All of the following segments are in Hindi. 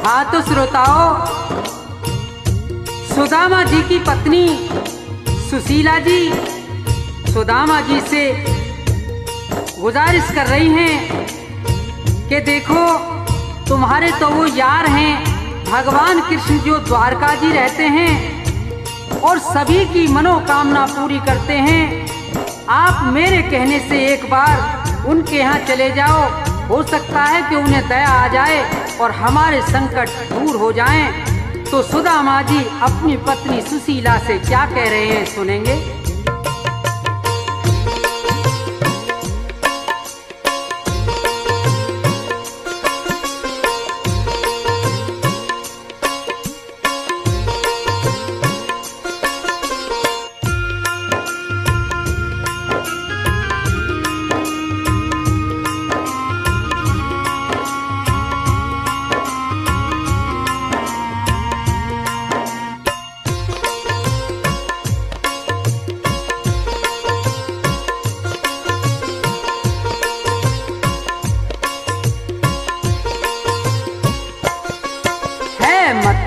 हाँ तो श्रोताओं, सुदामा जी की पत्नी सुशीला जी सुदामा जी से गुजारिश कर रही हैं कि देखो, तुम्हारे तो वो यार हैं भगवान कृष्ण जो द्वारका जी रहते हैं और सभी की मनोकामना पूरी करते हैं। आप मेरे कहने से एक बार उनके यहाँ चले जाओ, हो सकता है कि उन्हें दया आ जाए और हमारे संकट दूर हो जाएं। तो सुदामा जी अपनी पत्नी सुशीला से क्या कह रहे हैं, सुनेंगे।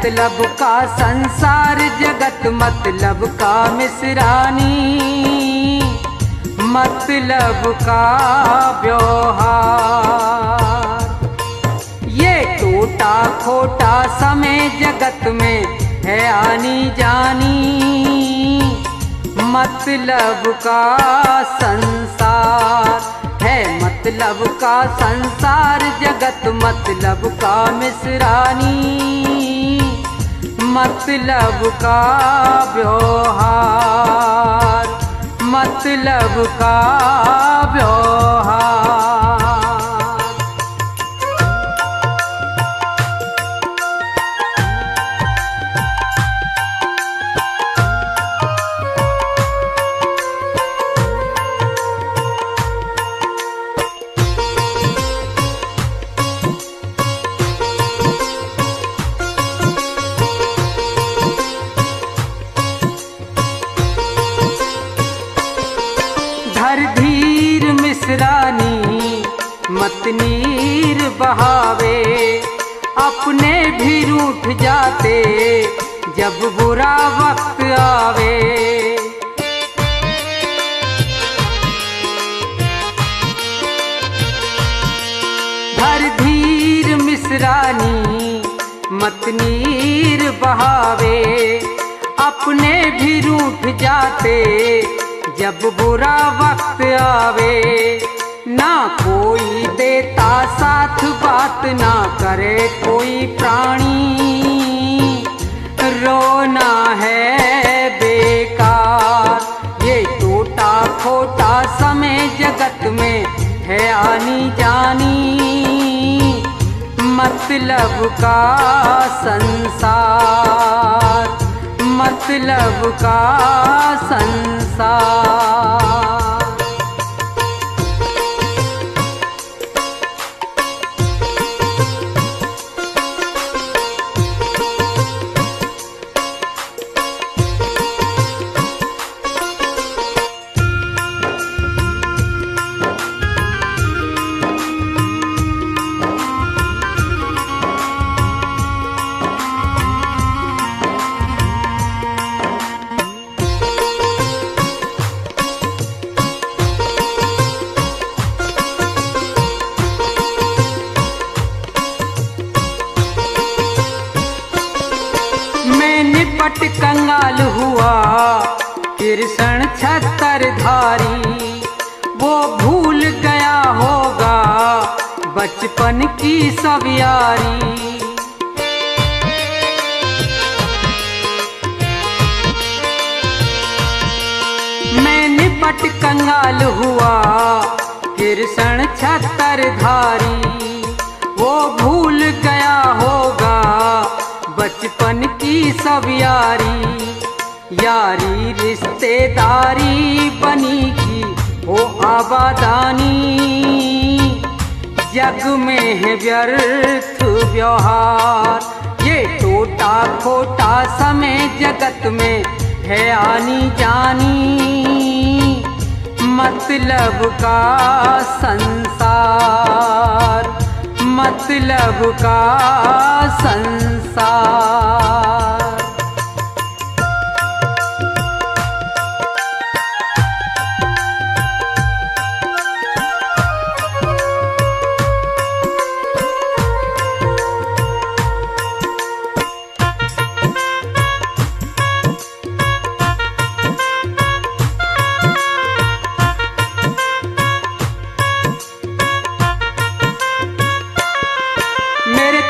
मतलब का संसार जगत मतलब का मिसरानी, मतलब का व्यवहार। ये टूटा खोटा समय जगत में है आनी जानी, मतलब का संसार है, मतलब का संसार जगत मतलब का मिसरानी, मतलब का व्यवहार, मतलब का व्यवहार। धीर मिसरानी मत नीर बहावे, अपने भी रूठ जाते जब बुरा वक्त आवे। धर धीर मिसरानी मत नीर बहावे, अपने भी रूठ जाते जब बुरा वक्त आवे। ना कोई देता साथ बात ना करे कोई प्राणी, रोना है बेकार। ये टूटा खोटा समय जगत में है आनी जानी, मतलब का संसार, मतलब का संसार। निपट कंगाल हुआ कृष्ण छत्रधारी, वो भूल गया होगा बचपन की सब यारी। मैं निपट कंगाल हुआ कृष्ण छत्रधारी, वो भूल गया होगा बचपन की सब यारी। यारी रिश्तेदारी बनी की हो आबादानी, जग में है व्यर्थ व्यवहार। ये टूटा खोटा समय जगत में है आनी जानी, मतलब का संसार, मतलब का संसार।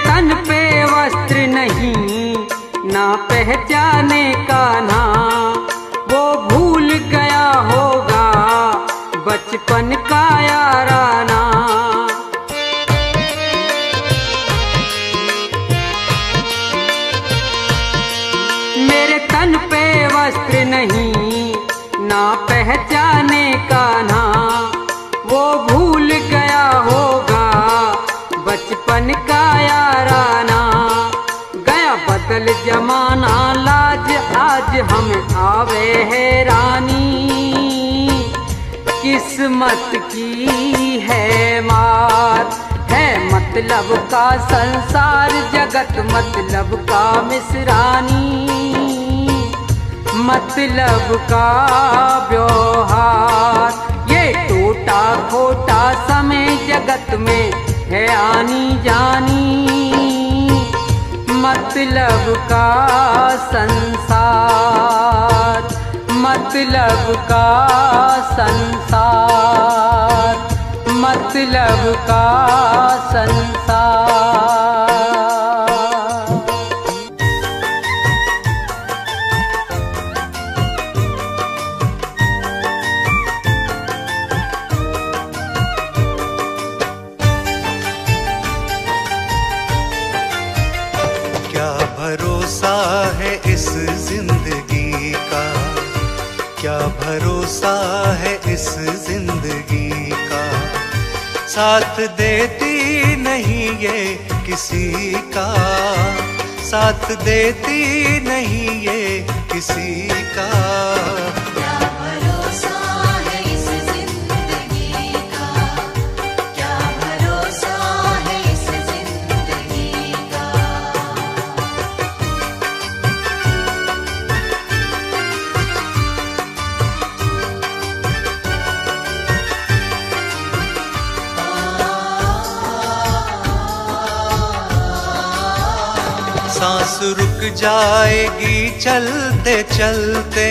तन पे वस्त्र नहीं ना पहचाने का ना, वो भूल गया होगा बचपन का याराना। मेरे तन पे वस्त्र नहीं ना पहचाने का ना, वो भूल गया होगा बचपन का याराना। गया बदल जमाना लाज आज हमें आवे हैरानी, किस्मत की है मार है मतलब का संसार। जगत मतलब का मिसरानी, मतलब का व्यवहार। ये टूटा खोटा समय जगत में है आनी जानी, मतलब का संसार। मतलब का संसार, मतलब का संसार। भरोसा है इस जिंदगी का, क्या भरोसा है इस जिंदगी का। साथ देती नहीं ये किसी का, साथ देती नहीं ये किसी का। सांस रुक जाएगी चलते चलते,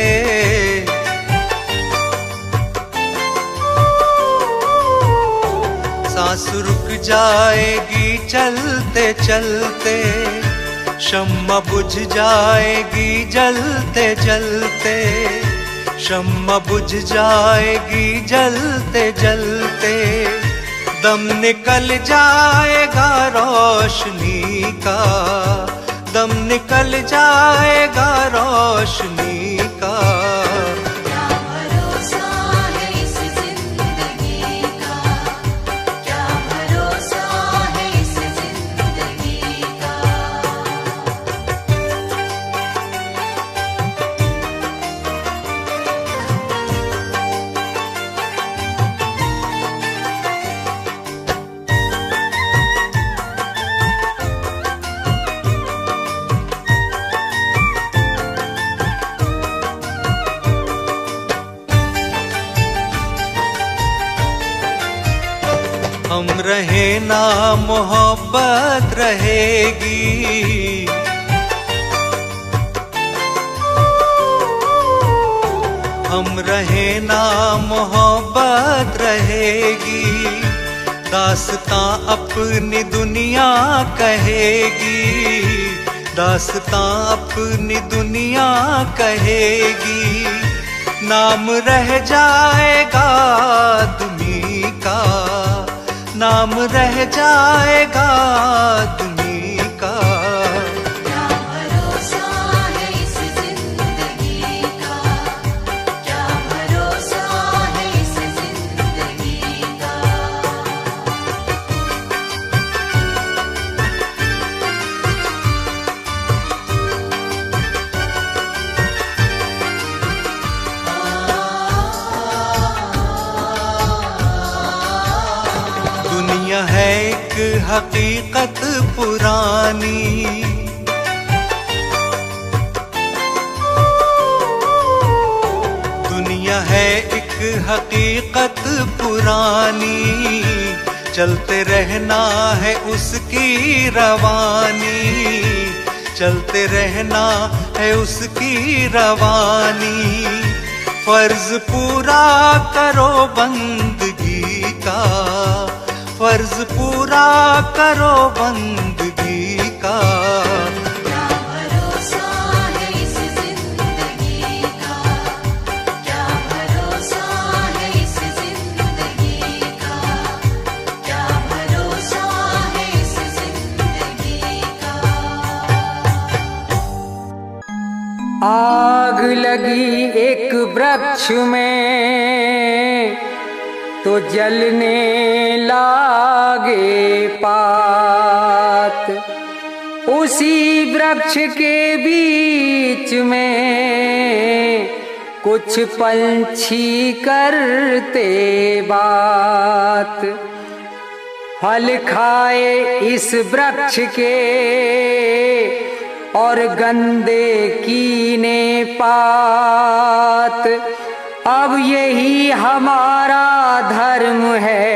सांस रुक जाएगी चलते चलते। शम्मा बुझ जाएगी जलते जलते, शम्मा बुझ जाएगी जलते जलते। दम निकल जाएगा रोशनी का, दम निकल जाएगा रोशनी का। क्या भरोसा है इस जिंदगी का, क्या भरोसा है इस जिंदगी का। हम रहे ना मोहब्बत रहेगी, हम रहे ना मोहब्बत रहेगी। दास्तां अपनी दुनिया कहेगी, दास्तां अपनी दुनिया कहेगी। नाम रह जाएगा आदमी का, नाम रह जाएगा आदमी का। क्या भरोसा है इस जिंदगी का, क्या भरोसा है इस जिंदगी का। दुनिया है एक हकीकत पुरानी। दुनिया है एक हकीकत पुरानी, चलते रहना है उसकी रवानी, चलते रहना है उसकी रवानी। फर्ज पूरा करो बंदगी का, फर्ज पूरा करो बंदगी का। क्या भरोसा है इस जिंदगी का, क्या भरोसा है इस जिंदगी का, क्या भरोसा है इस जिंदगी का। आग लगी एक वृक्ष में तो जलने लागे पात, उसी वृक्ष के बीच में कुछ पंछी करते बात। फल खाए इस वृक्ष के और गंदे कीने पात। अब यही हमारा धर्म है,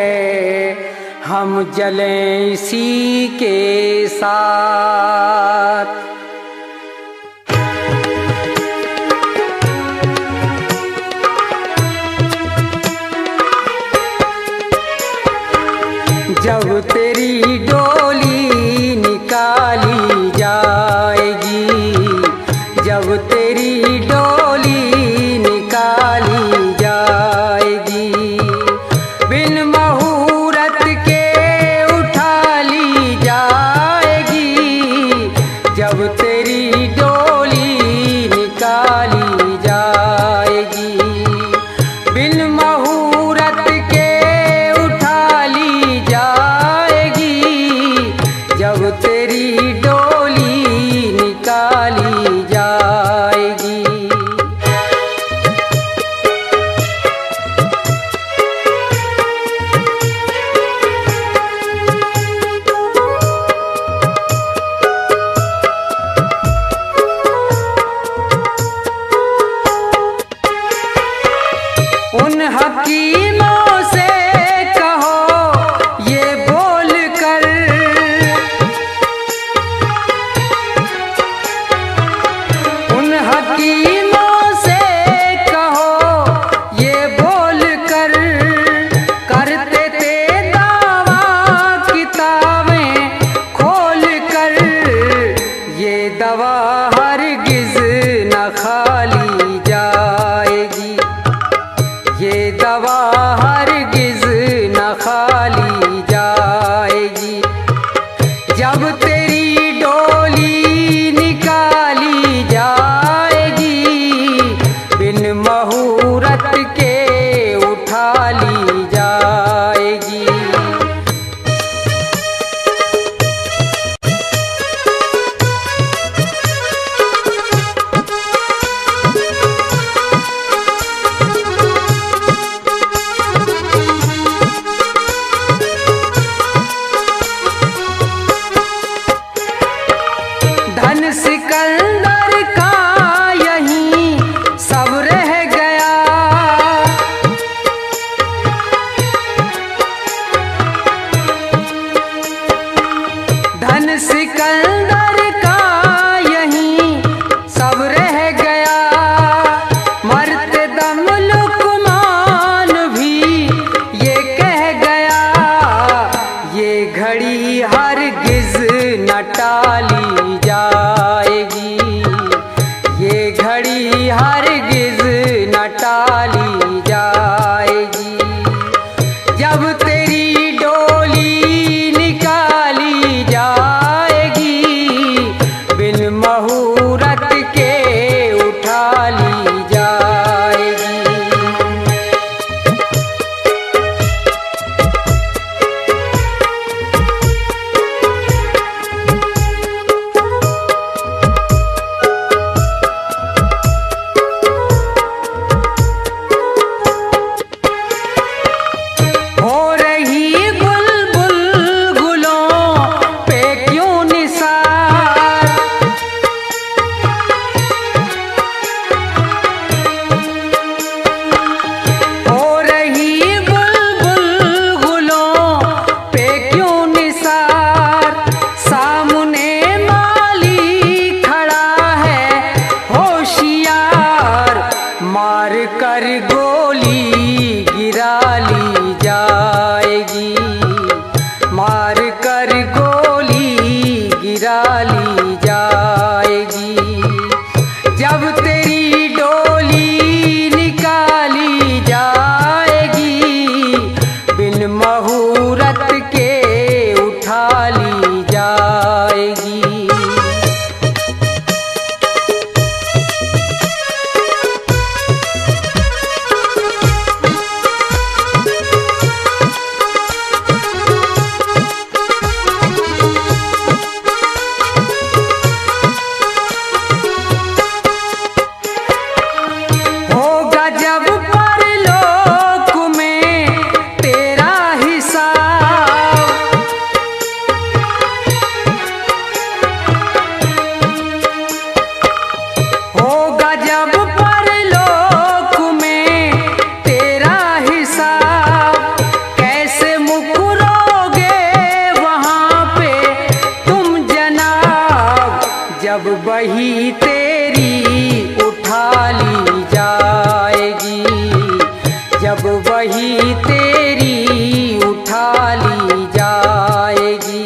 हम जलें इसी के साथ। जब तेरी डोली निकाली जाएगी, जब तेरी डोली निकाली जाएगी, बिन मुहूर्त के उठा ली जाएगी। जब तेरी डोली निकाली जाएगी, बिन मुहूर्त के उठा ली जाएगी। जब तेरी डोली निकाली जाएगी। उन हकीमों से कहो ये बोल कर, उन हकीमों से कहो ये बोल कर, करते थे दावा किताबें खोल कर। ये दवा हरगिज न खाली जाएगी, ये दवा हरगिज न खाली जाएगी। जब तेरी डोली निकाली जाएगी, बिन मुहूर्त के उठा ली जाएगी। धन सिकंदर का यहीं सब रह गया, धन सिकंदर का यहीं सब रह गया। मरते दम लुकमान भी ये कह गया, ये घड़ी हरगिज न टाली जाएगी, ये घड़ी हरगिज न टाली जाएगी। जब तेरी डोली निकाली जाएगी, बिन मुहूर्त के उठा ली जाएगी। जाएगी। होगा जब परलोक में तेरा हिसाब, होगा जब परलोक में तेरा हिसाब, कैसे मुकरोगे वहाँ पे तुम जनाब, जब वही तेरी उठा ली जाएगी, जब वही तेरी उठा ली जाएगी,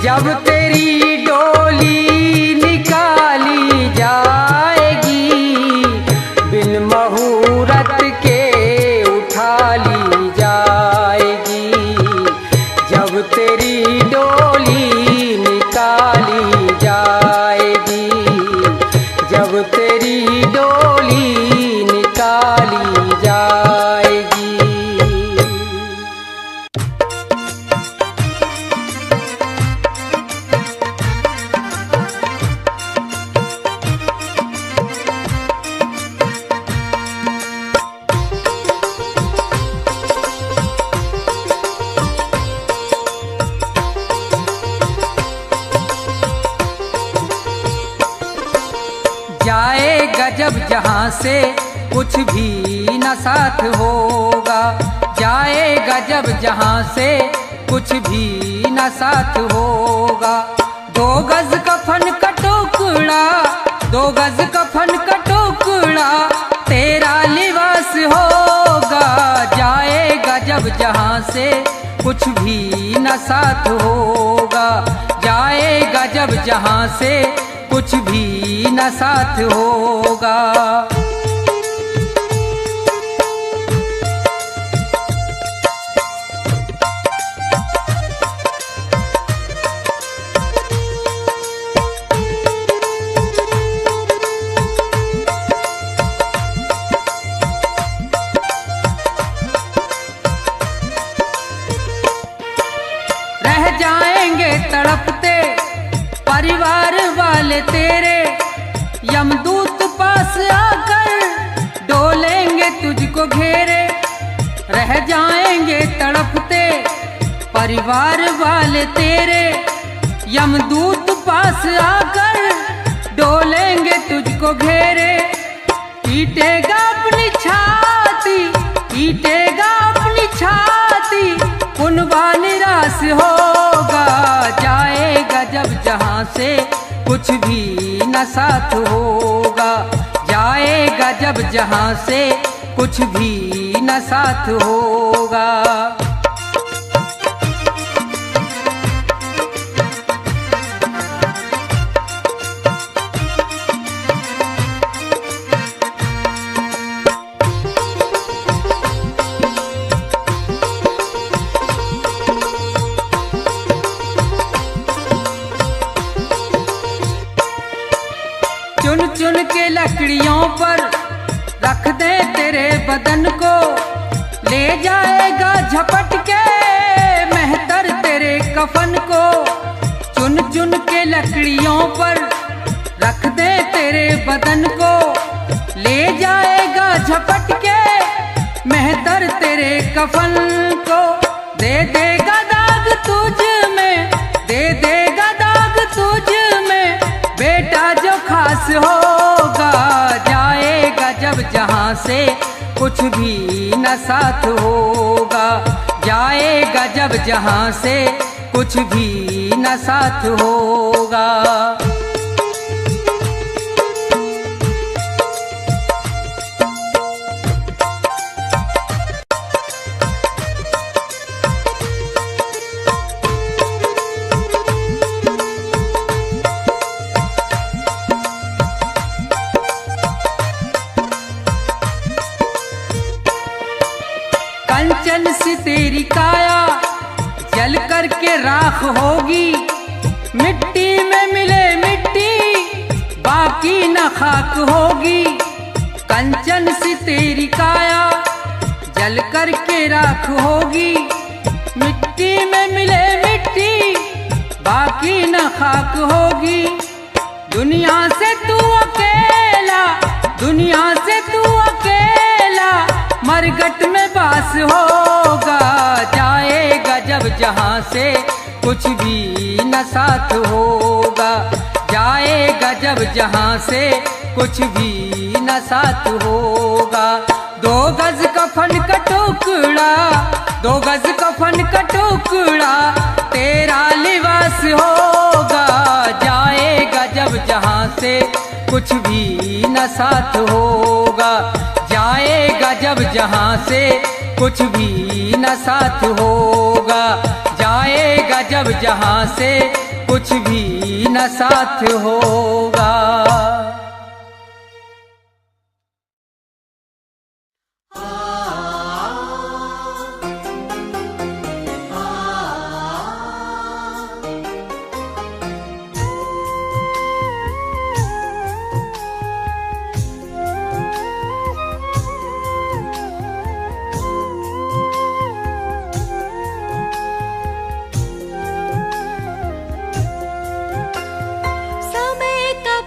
जब तेरी डोली निकाली जाएगी, बिन मुहूर्त के उठा ली जाएगी, जब तेरी डोली निकाली जाएगी, जब तेरी डोली निकाली जाएगी। जाएगा जब जहाँ से कुछ भी न साथ होगा, जाएगा जब जहाँ से कुछ भी न साथ होगा, दो गज कफन का टुकड़ा, दो गज कफन का टुकड़ा तेरा लिबास होगा, जाएगा जब जहाँ से कुछ भी न साथ होगा, जाएगा जब जहाँ से कुछ भी न साथ होगा। रह जाएंगे तड़पते परिवार वाले तेरे, यमदूत पास आकर डोलेंगे तुझको घेरे, रह जाएंगे तड़पते परिवार वाले तेरे, यमदूत पास आकर डोलेंगे तुझको घेरे, पीटेगा अपनी छाती, पीटेगा अपनी छाती, कुनबा निराश होगा, जाएगा जब जहाँ से कुछ भी न साथ होगा, जाएगा जब जहाँ से कुछ भी न साथ होगा। चुन चुन के लकड़ियों पर रख दे तेरे बदन को, ले जाएगा झपट के मेहतर तेरे कफन को, चुन चुन के लकड़ियों पर रख दे तेरे बदन को, ले जाएगा झपट के मेहतर तेरे कफन को, दे देगा दाग तुझ में, दे देगा दाग तुझ में, बेटा जो खास होगा, जाएगा जब जहाँ से कुछ भी न साथ होगा, जाएगा जब जहाँ से कुछ भी न साथ होगा। कंचन सी तेरी काया जल करके राख होगी, होगी। मिट्टी में मिले मिट्टी, बाकी न खाक होगी। कंचन सी तेरी काया, जल कर के राख होगी। मिट्टी में मिले मिट्टी, बाकी न खाक होगी। दुनिया से तू अकेला, दुनिया से तू अकेला, मरगट में बास होगा। जाएगा जब जहाँ से कुछ भी न साथ होगा। जाएगा जब जहाँ से कुछ भी न साथ होगा। 2 गज कफन का टुकड़ा, 2 गज कफन का टुकड़ा, तेरा लिबास होगा। जाएगा जब जहाँ से कुछ भी न साथ होगा। जाएगा जब जहाँ से कुछ भी न साथ होगा। जाएगा जब जहाँ से कुछ भी न साथ होगा। समय का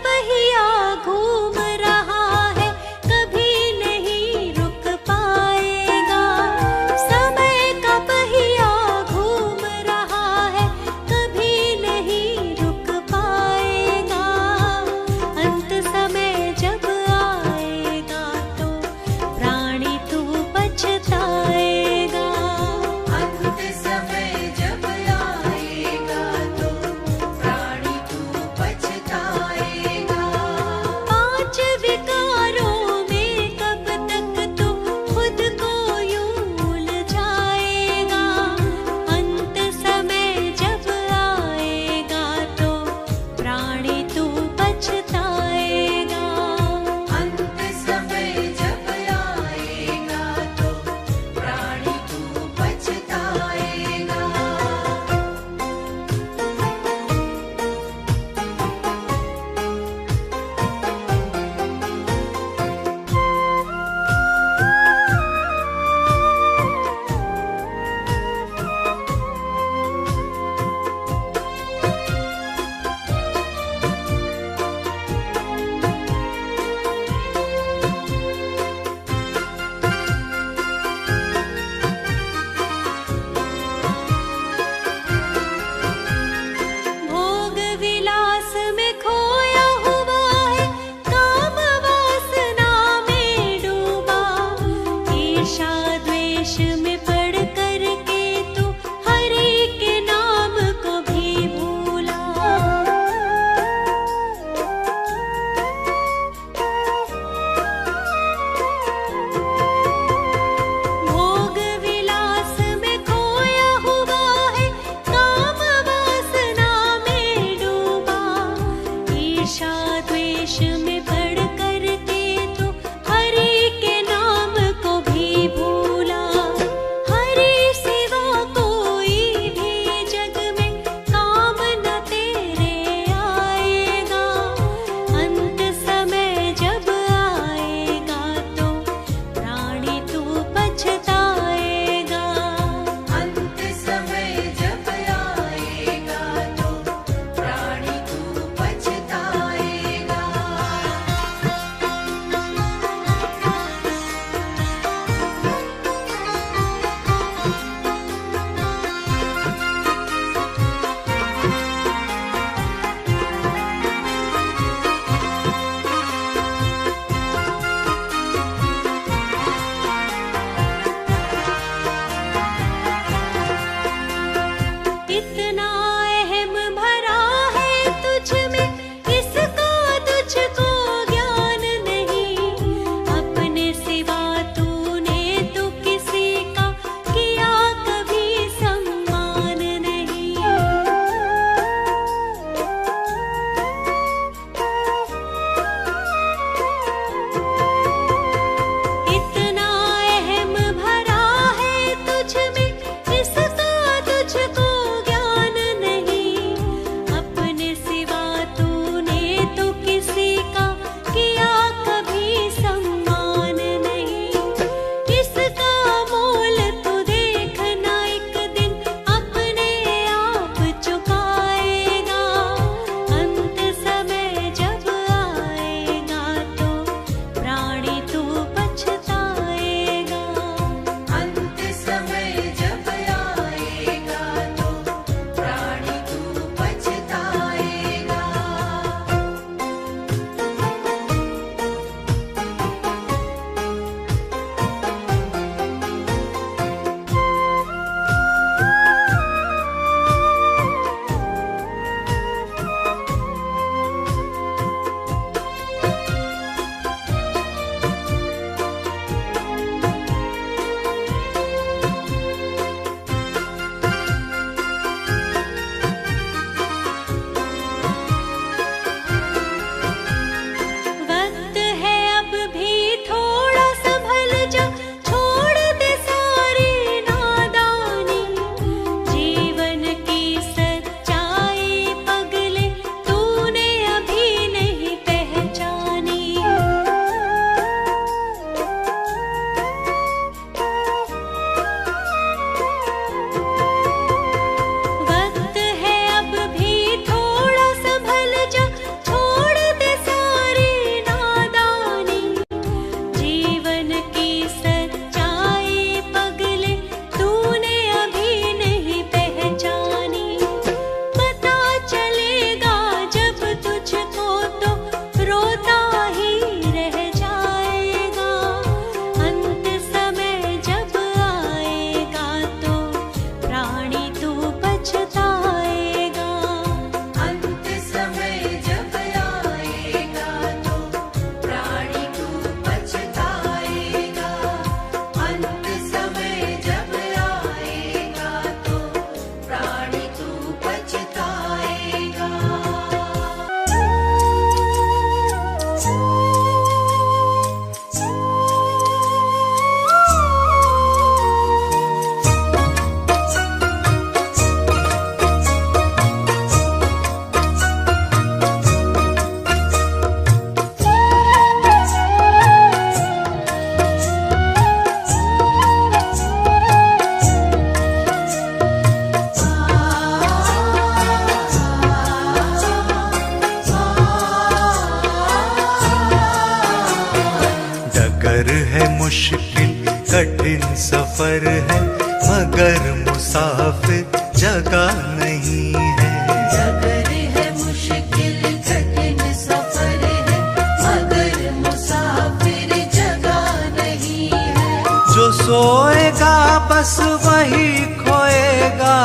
मुश्किल कठिन सफर है, मगर मुसाफिर जगह नहीं है। डगर है मुश्किल कठिन सफर है, मगर मुसाफिर जगह नहीं है। जो सोएगा बस वही खोएगा,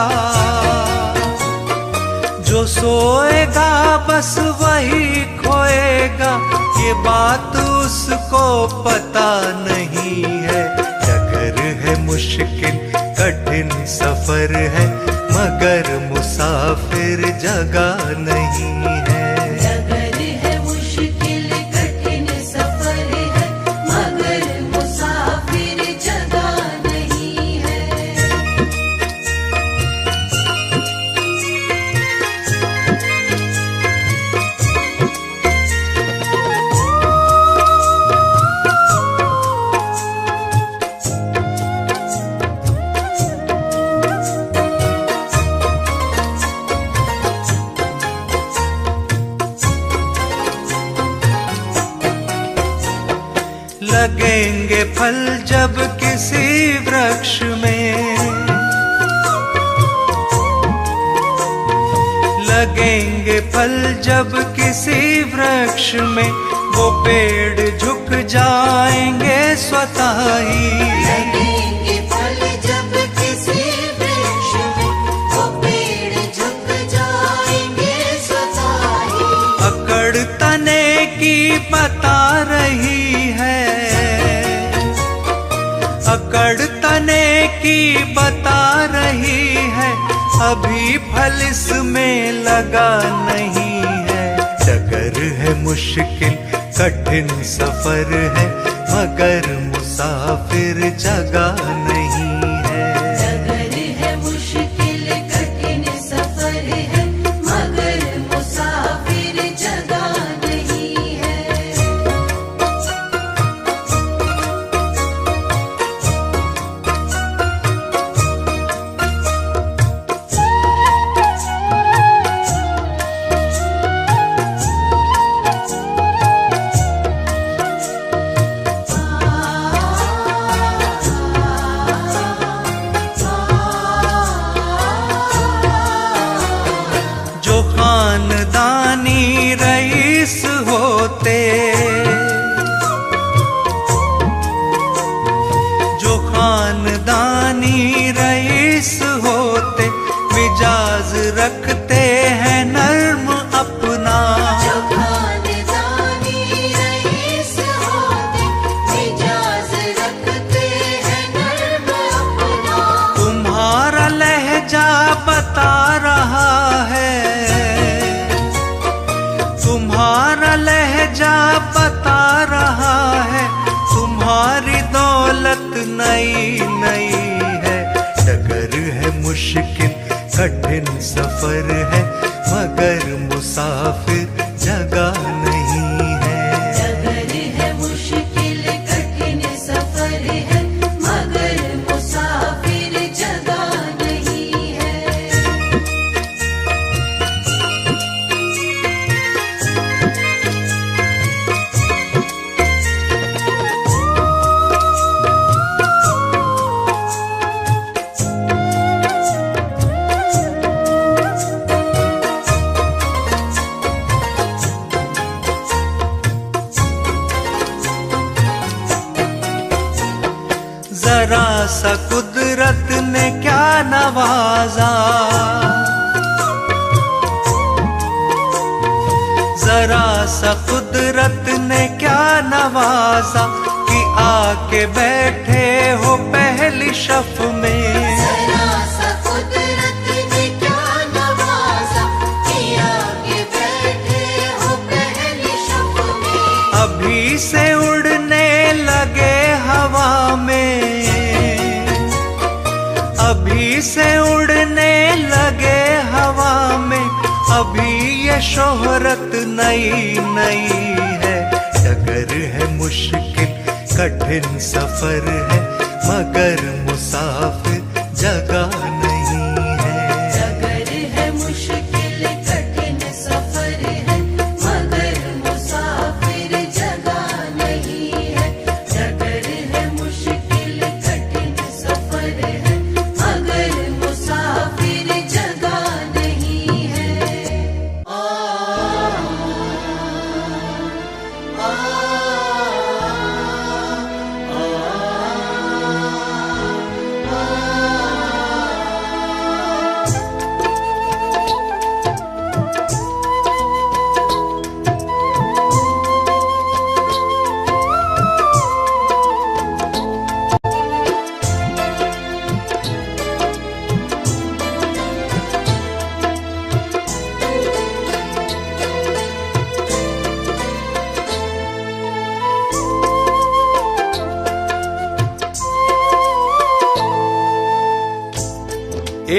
जो सोएगा बस वही खोएगा, ये बात उसको पता नहीं है। डगर है मुश्किल कठिन सफर है, मगर मुसाफिर जगह नहीं है। डगर है मुश्किल कठिन सफर है, मगर मुसाफिर जगह नहीं है। लगेंगे फल जब किसी वृक्ष में, लगेंगे फल जब किसी वृक्ष में, वो पेड़ झुक जाएंगे स्वतः ही। लगेंगे फल जब किसी वृक्ष में, वो पेड़ झुक जाएंगे स्वतः ही। अकड़ तने की बता रही है, अकड़ तने की बता रही है, अभी फल इसमें लगा नहीं है। डगर है मुश्किल कठिन सफर है, मगर मुसाफिर जगह नहीं है। डगर है मुश्किल कठिन सफर है, मगर मुसाफिर जगह नहीं है। जो खानदानी रईस होते, जो खानदानी रईस होते, मिजाज रखते हैं नर्म अपना। जो खानदानी रईस होते, मिजाज रखते हैं नर्म अपना। तुम्हारा लहजा बता रहा है, तुम्हारा लहजा बता रहा है, तुम्हारी दौलत नई नई है। डगर है मुश्किल कठिन सफर है, मगर मुसाफिर जगह नहीं है। डगर है मुश्किल कठिन सफर है, मगर मुसाफिर जगह नहीं है। जरा सा कुदरत ने क्या नवाजा, जरा सा कुदरत ने क्या नवाजा, कि आके बैठे हो पहली शफ में। जरा सा कुदरत ने क्या नवाजा, कि आगे बैठे हो पहली शफ में। अभी से उड़ने लगे हवा में, अभी से उड़ने लगे हवा में, अभी ये शोहरत नई नई है। डगर है मुश्किल कठिन सफर है, मगर मुसाफिर जगह नहीं है। डगर है मुश्किल कठिन सफर है, मगर मुसाफिर जगह नहीं है। डगर है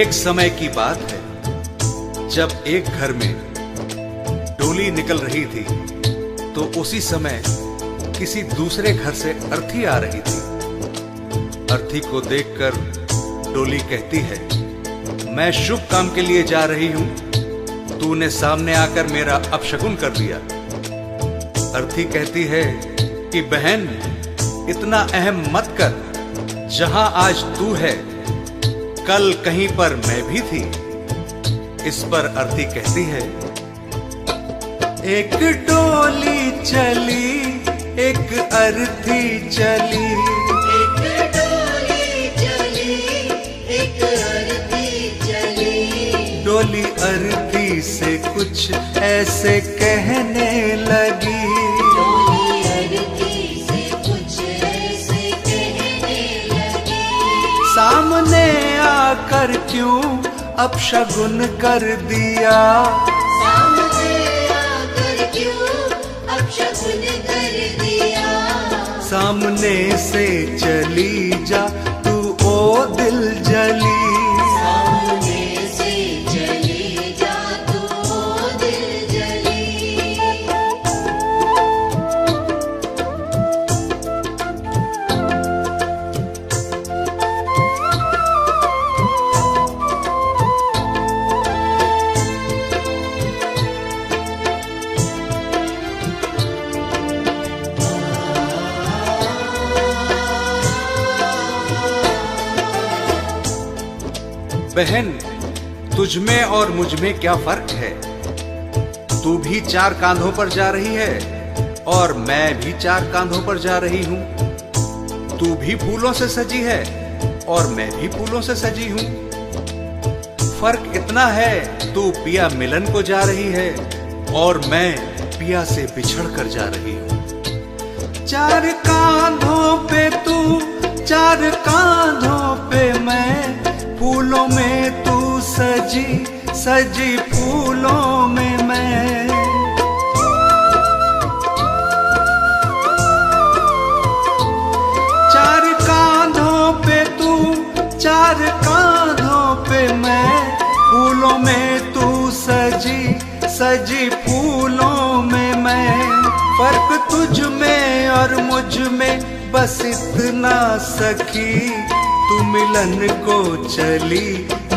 एक समय की बात है, जब एक घर में डोली निकल रही थी तो उसी समय किसी दूसरे घर से अर्थी आ रही थी। अर्थी को देखकर डोली कहती है, मैं शुभ काम के लिए जा रही हूं, तूने सामने आकर मेरा अपशकुन कर दिया। अर्थी कहती है कि बहन, इतना अहम मत कर, जहां आज तू है कल कहीं पर मैं भी थी। इस पर अर्थी कहती है, एक डोली चली एक अर्थी चली, एक डोली चली एक अर्थी चली। डोली अर्थी से कुछ ऐसे कहने लगी, डोली अर्थी से कुछ ऐसे कहने लगी। सामने आकर क्यों अपशगुन कर दिया, सामने आकर क्यों अपशगुन कर दिया। सामने से चली जा तू ओ दिल जली, सामने से चली जा तू ओ दिल जली। बहन, तुझमें और मुझमें क्या फर्क है? तू भी चार कांधों पर जा रही है और मैं भी चार कांधों पर जा रही हूं। तू भी फूलों से सजी है और मैं भी फूलों से सजी हूं। फर्क इतना है, तू पिया मिलन को जा रही है और मैं पिया से बिछड़ कर जा रही हूं। चार कांधों पे तू, चार कांधों पे मैं, फूलों में तू सजी सजी फूलों में मैं। चार कांधों पे तू, चार कांधों पे मैं, फूलों में तू सजी सजी फूलों में मैं। फर्क तुझ में और मुझ में बस इतना सखी, तू मिलन को चली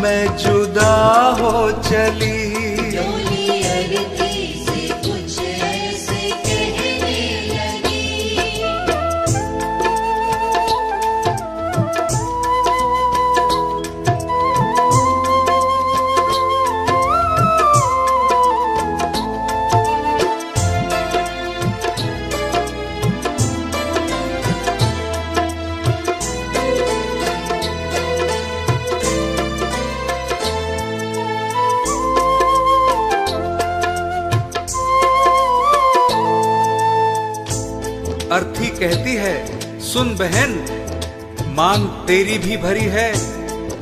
मैं जुदा हो चली। डोली अर्थी से कुछ ऐसे कहने लगी। अर्थी कहती है, सुन बहन, मांग तेरी भी भरी है,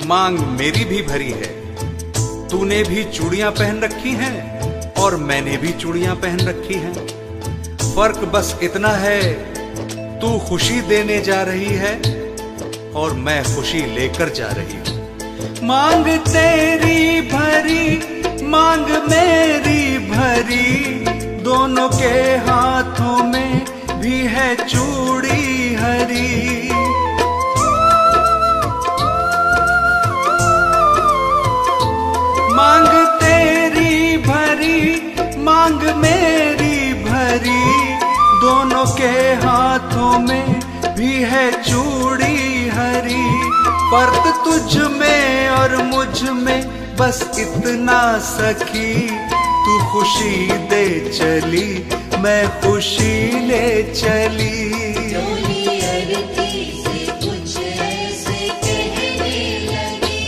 मांग मेरी भी भरी है। तूने भी चूड़ियां पहन रखी हैं और मैंने भी चूड़ियां पहन रखी हैं। फर्क बस इतना है, तू खुशी देने जा रही है और मैं खुशी लेकर जा रही हूं। मांग तेरी भरी, मांग मेरी भरी, दोनों के हाथों में भी है चूड़ी हरी। मांग तेरी भरी, मांग मेरी भरी, दोनों के हाथों में भी है चूड़ी हरी। फर्क तुझ में और मुझ में बस इतना सखी, तू खुशी दे चली मैं खुशी ले चली। डोली अर्थी से कुछ ऐसे कहने लगी।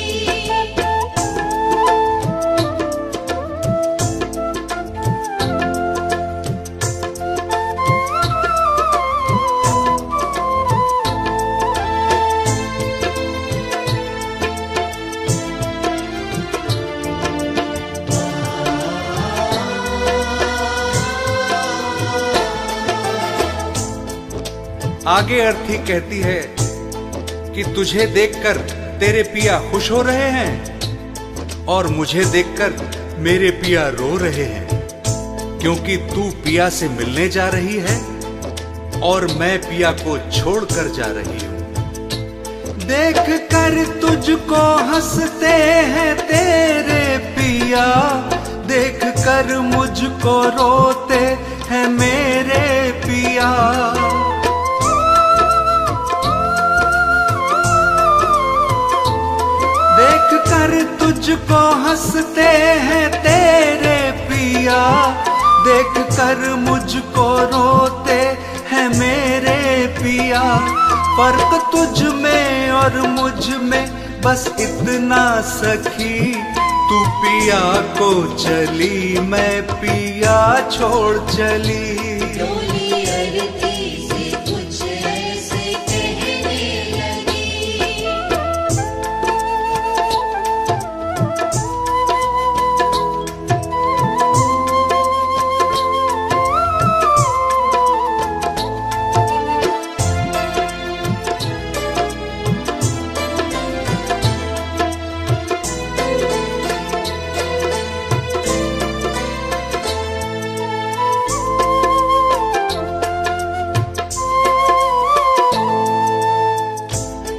आगे अर्थी कहती है कि तुझे देखकर तेरे पिया खुश हो रहे हैं और मुझे देखकर मेरे पिया रो रहे हैं, क्योंकि तू पिया से मिलने जा रही है और मैं पिया को छोड़कर जा रही हूँ। देख कर तुझको हंसते हैं तेरे पिया, देख कर मुझको रोते हैं मेरे पिया। देख कर तुझको हंसते हैं तेरे पिया, देख कर मुझको रोते हैं मेरे पिया। फर्क तुझ में और मुझ में बस इतना सखी, तू पिया को चली मैं पिया छोड़ चली। डोली अरती से कुछ ऐसे कहने लगी।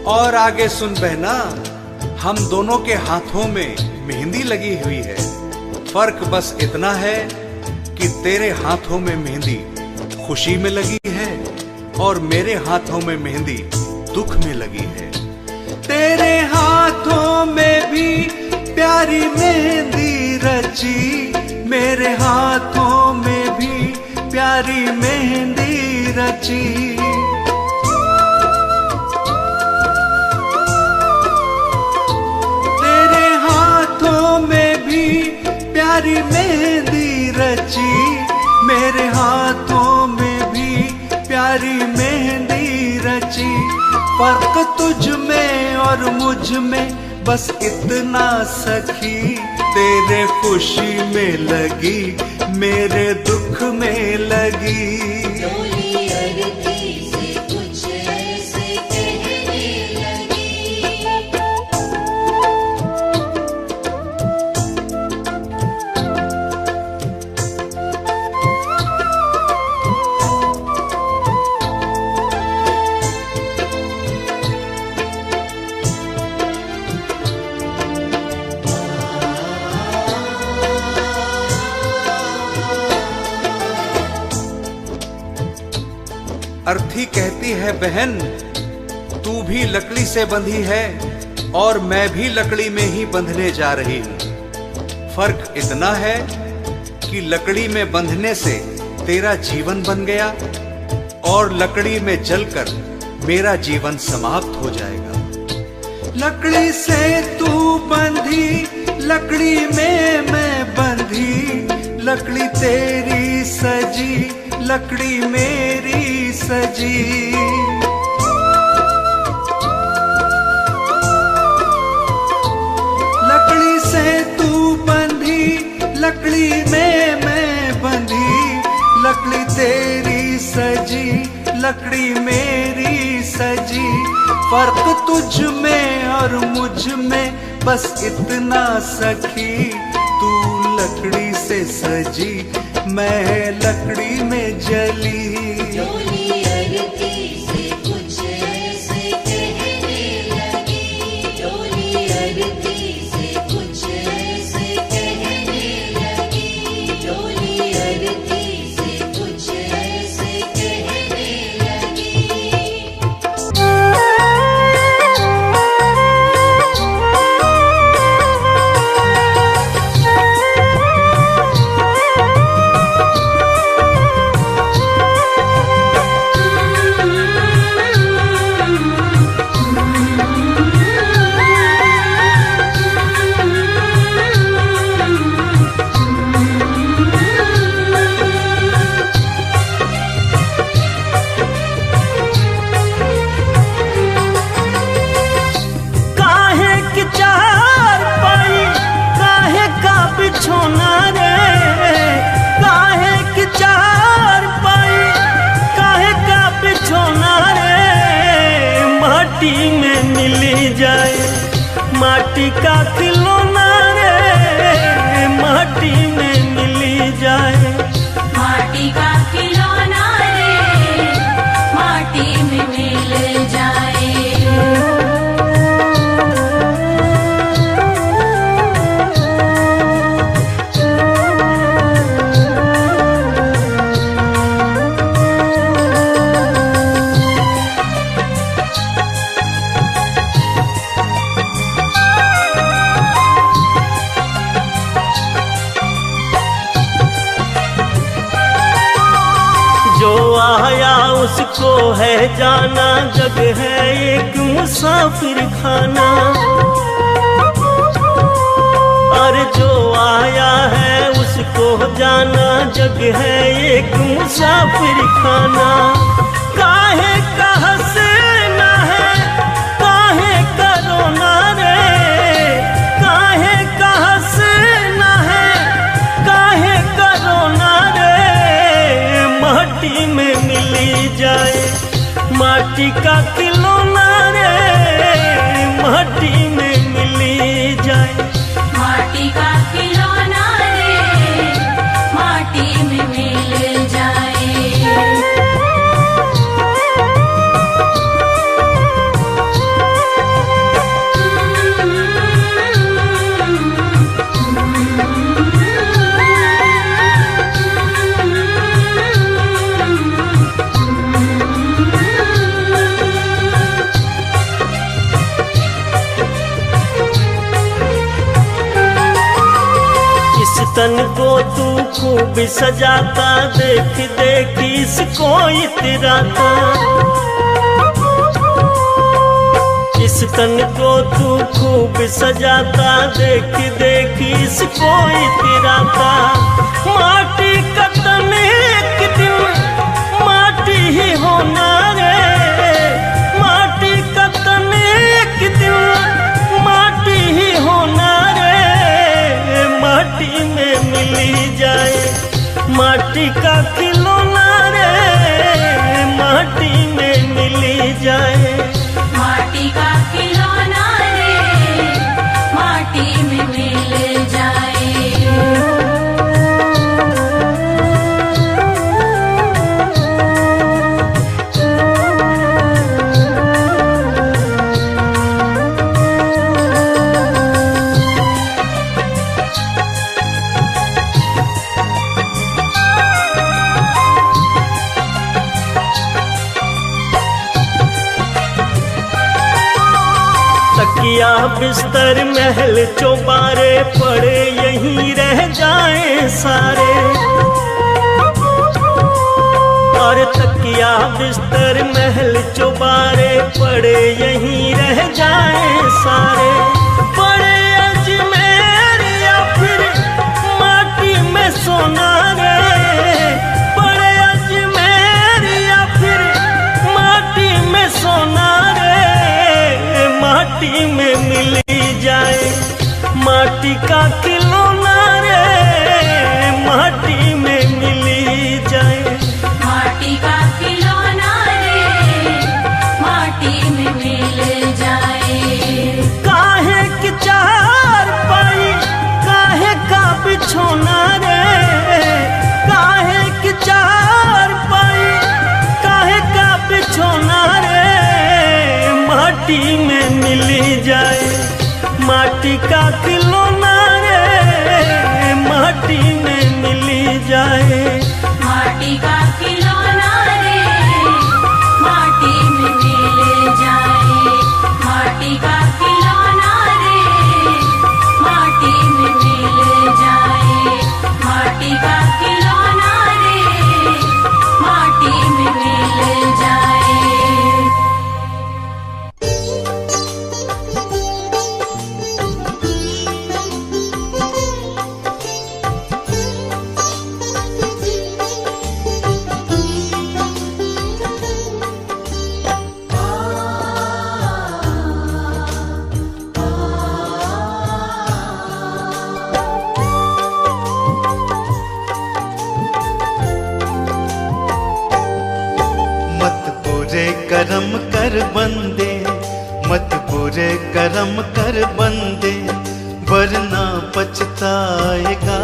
और आगे सुन बहना, हम दोनों के हाथों में मेहंदी लगी हुई है। फर्क बस इतना है कि तेरे हाथों में मेहंदी खुशी में लगी है और मेरे हाथों में मेहंदी दुख में लगी है। तेरे हाथों में भी प्यारी मेहंदी रची, मेरे हाथों में भी प्यारी मेहंदी रची। तेरे हाथों में भी प्यारी मेहंदी रची, मेरे हाथों में भी प्यारी मेहंदी रची। फर्क तुझ में और मुझ में बस इतना सखी, तेरे खुशी में लगी मेरे दुख में लगी। डोली अरती से कुछ ऐसे कहने लगी। अर्थी कहती है बहन, तू भी लकड़ी से बंधी है और मैं भी लकड़ी में ही बंधने जा रही हूँ। फर्क इतना है कि लकड़ी में बंधने से तेरा जीवन बन गया और लकड़ी में जलकर मेरा जीवन समाप्त हो जाएगा। लकड़ी से तू बंधी, लकड़ी में मैं बंधी, लकड़ी तेरी सजी, लकड़ी मेरी सजी। लकड़ी से तू बंधी, लकड़ी में मैं बंधी, लकड़ी तेरी सजी, लकड़ी मेरी सजी। फर्क तुझ में और मुझ में बस इतना सखी, तू लकड़ी से सजी मैं लकड़ी में जली। डोली अरती से कुछ ऐसे कहने लगी। डोली अरती से कुछ ऐसे कहने लगी। डोली अरती से कुछ ऐसे कहने लगी। माटी में मिली जाए माटी का खिलौना रे, आया उसको है जाना, जग है एक मुसाफिर खाना। अरे जो आया है उसको जाना, जग है एक मुसाफिर खाना। काहे का हंसना है, काहे का रोना रे, काहे का हंसना है, काहे का रोना रे। माटी में मिली जाए माटी का खिलौना रे, माटी में मिली जाए माटी का खिलौना रे, माटी में मिल जाए। तन को तू खूब सजाता, देख देख इसको इतराता। इस तन को तू खूब सजाता, देख देख इसको इतराता। माटी का तन एक दिन माटी ही होना रे, माटी का तन एक दिन माटी ही होना रे। माटी में मिली जाए माटी का खिलौना रे, माटी में मिली जाए माटी का खिलौना रे, माटी में मिल जाए। तकिया बिस्तर महल चौबारे पड़े यहीं रह जाए सारे। और तकिया बिस्तर महल चौबारे पड़े यहीं रह जाए सारे। पड़े अजमेर या फिर माटी में सोना रे, पड़े अजमेर या फिर माटी में सोना रे। माटी में मिली जाए माटी का खिलौना रे, माटी में मिली जाए माटी का खिलौना रे, माटी में मिल जाए। काहे की चार पाई, काहे का बिछोना रे, काहे की चार पाई, काहे का बिछोना रे। माटी में मिली जाए माटी का खिलौना रे, माटी में मिली जाए माटी का खिलौना रे, माटी में मिल जाए। माटी का खिलौना रे, माटी में मिल जाए। माटी का खिलौना रे, माटी में मिल जाए। करम कर बंदे, मत बुरे कर्म कर बंदे, वरना पछताएगा।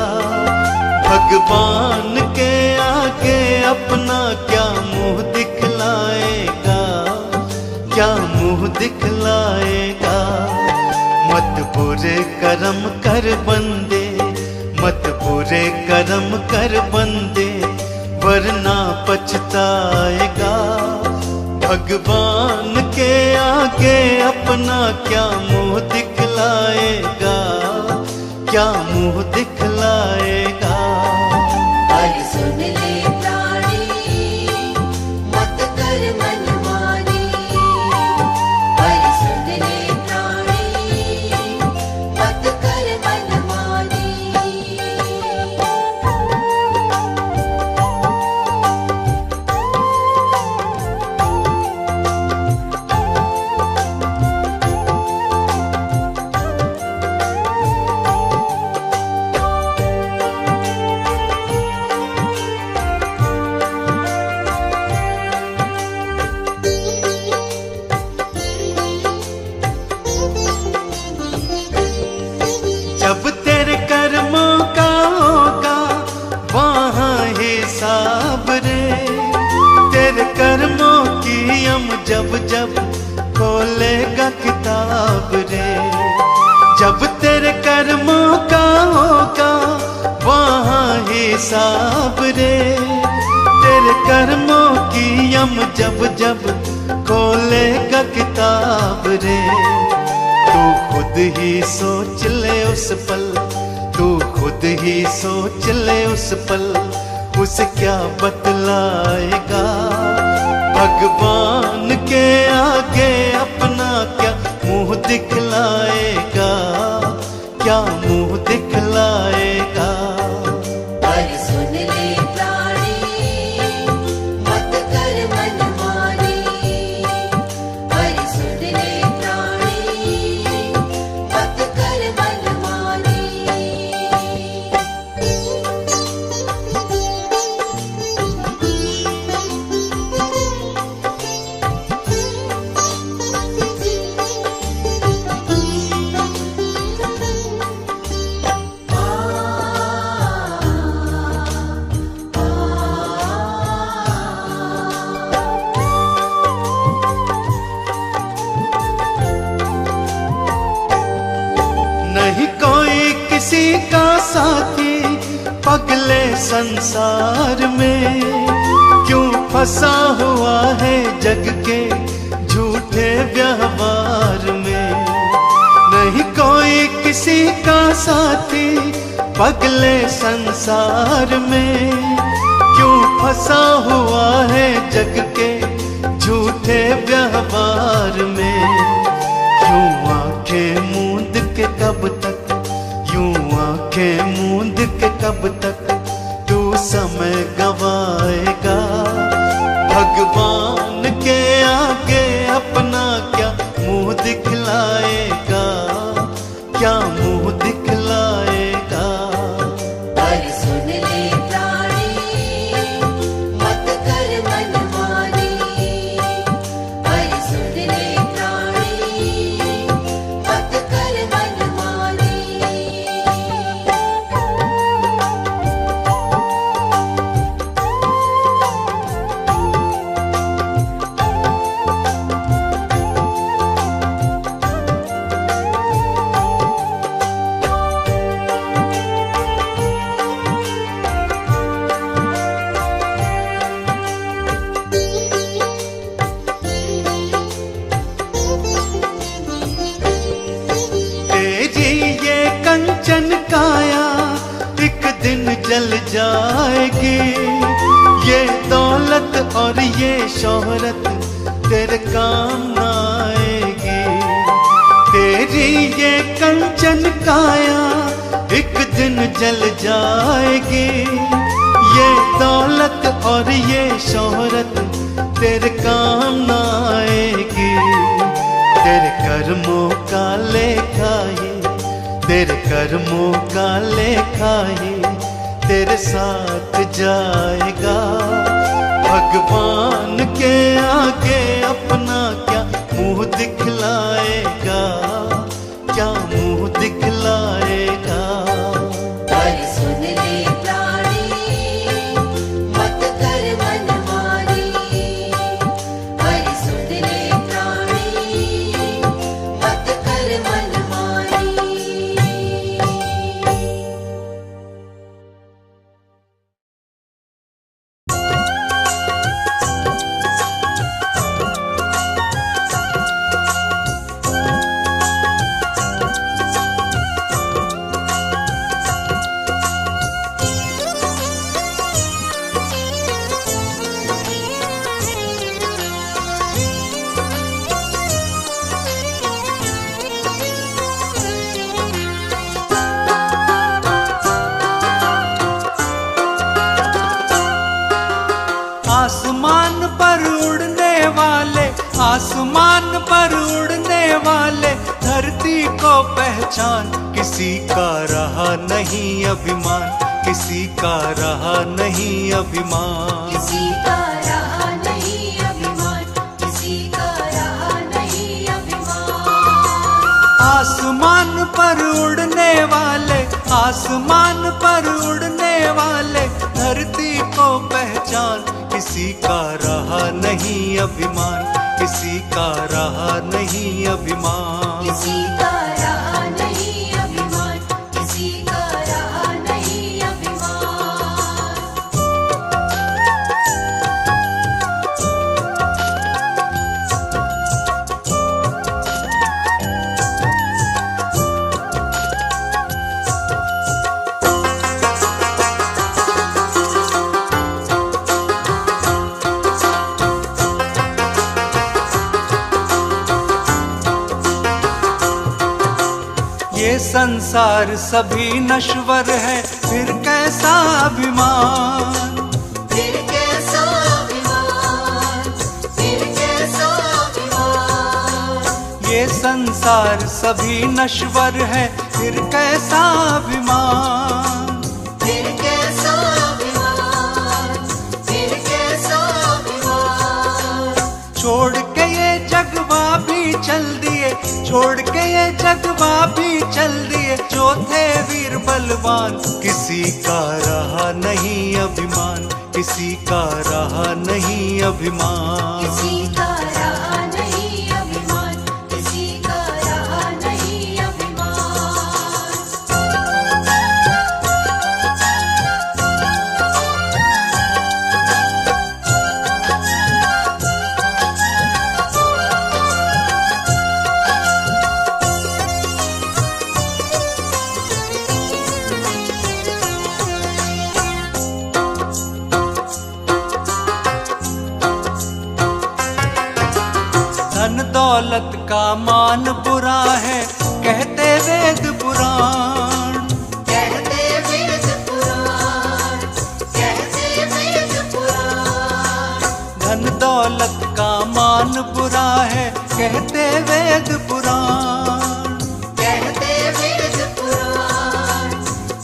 भगवान के आगे अपना क्या मुंह दिखलाएगा, क्या मुंह दिखलाएगा। मत बुरे कर्म कर बंदे, मत बुरे कर्म कर बंदे, वरना पछताएगा। भगवान के आगे अपना क्या मुंह दिखलाएगा, क्या मुंह दिखलाएगा। अरे सुन ले प्राणी, हिसाब रे, तेरे कर्मों की हम जब जब खोलेगा किताब रे। जब तेरे कर्मों का होगा वहाँ हिसाब रे, तेरे कर्मों की हम जब जब खोलेगा किताब रे। तू खुद ही सोच ले उस पल, तू खुद ही सोच ले उस पल, उसे क्या बतलाएगा। भगवान के आगे अपना क्या मुंह दिखलाएगा, क्या मुंह दिखलाएगा। पर सुन ले प्राणी मत कर मनमानी, पर सुन ले प्राणी मत कर मनमानी। नहीं कोई किसी का साथी पगले संसार में, क्यों फंसा हुआ है जग के झूठे व्यवहार में। नहीं कोई किसी का साथी पगले संसार में, क्यों फंसा हुआ है जग के झूठे व्यवहार में। यूं आंखें मूंद के कब तक, यूं आंखें मूंद के कब तक तू समय गवाएगा। भगवान के आगे अपना क्या मुंह दिखलाएगा, क्या मुंह दिखलाएगा। पर सुन ले प्राणी मत कर मनमानी, पर सुन ले प्राणी मत कर मनमानी। तेरी ये कंचन काया एक दिन जल जाएगी, ये दौलत और ये शोहरत तेरे काम न आएगी। तेरी ये कंचन काया एक दिन जल जाएगी, ये दौलत और ये शोहरत तेरे काम न आएगी। तेरे कर्मों का लेखा ही, तेरे कर्मों का लेखा ही तेरे साथ जाएगा। भगवान के आगे अपना क्या मुंह दिखलाएगा, क्या मुंह दिखलाएगा। पर सुन ले प्राणी मत कर मनमानी, पर सुन ले प्राणी मत कर मनमानी। आसमान पर उड़ने वाले, आसमान पर उड़ने वाले, धरती को पहचान। किसी का रहा नहीं अभिमान, किसी का रहा नहीं अभिमान। किसी का रहा नहीं अभिमान, किसी का रहा नहीं अभिमान। आसमान पर उड़ने वाले, आसमान पर उड़ने वाले, धरती को पहचान। किसी का रहा नहीं अभिमान, किसी का रहा नहीं अभिमान। किसी का रहा नहीं अभिमान, किसी का रहा नहीं अभिमान। ये संसार सभी नश्वर है, फिर कैसा अभिमान। फिर कैसा अभिमान, फिर कैसा अभिमान। ये संसार सभी नश्वर है, फिर कैसा अभिमान। फिर कैसा अभिमान, फिर कैसा अभिमान। छोड़ के ये जगवा भी चल दिए, छोड़ के ये जगवा भी चल दिए, जो थे वीर बलवान। किसी का रहा नहीं अभिमान, किसी का रहा नहीं अभिमान। किसी का रहा नहीं अभिमान, किसी का रहा नहीं अभिमान। धन दौलत का मान बुरा है, कहते वेद पुराण। कहते वेद पुराण, कहते वेद पुराण। धन दौलत का मान बुरा है, कहते वेद पुराण। कहते वेद पुराण,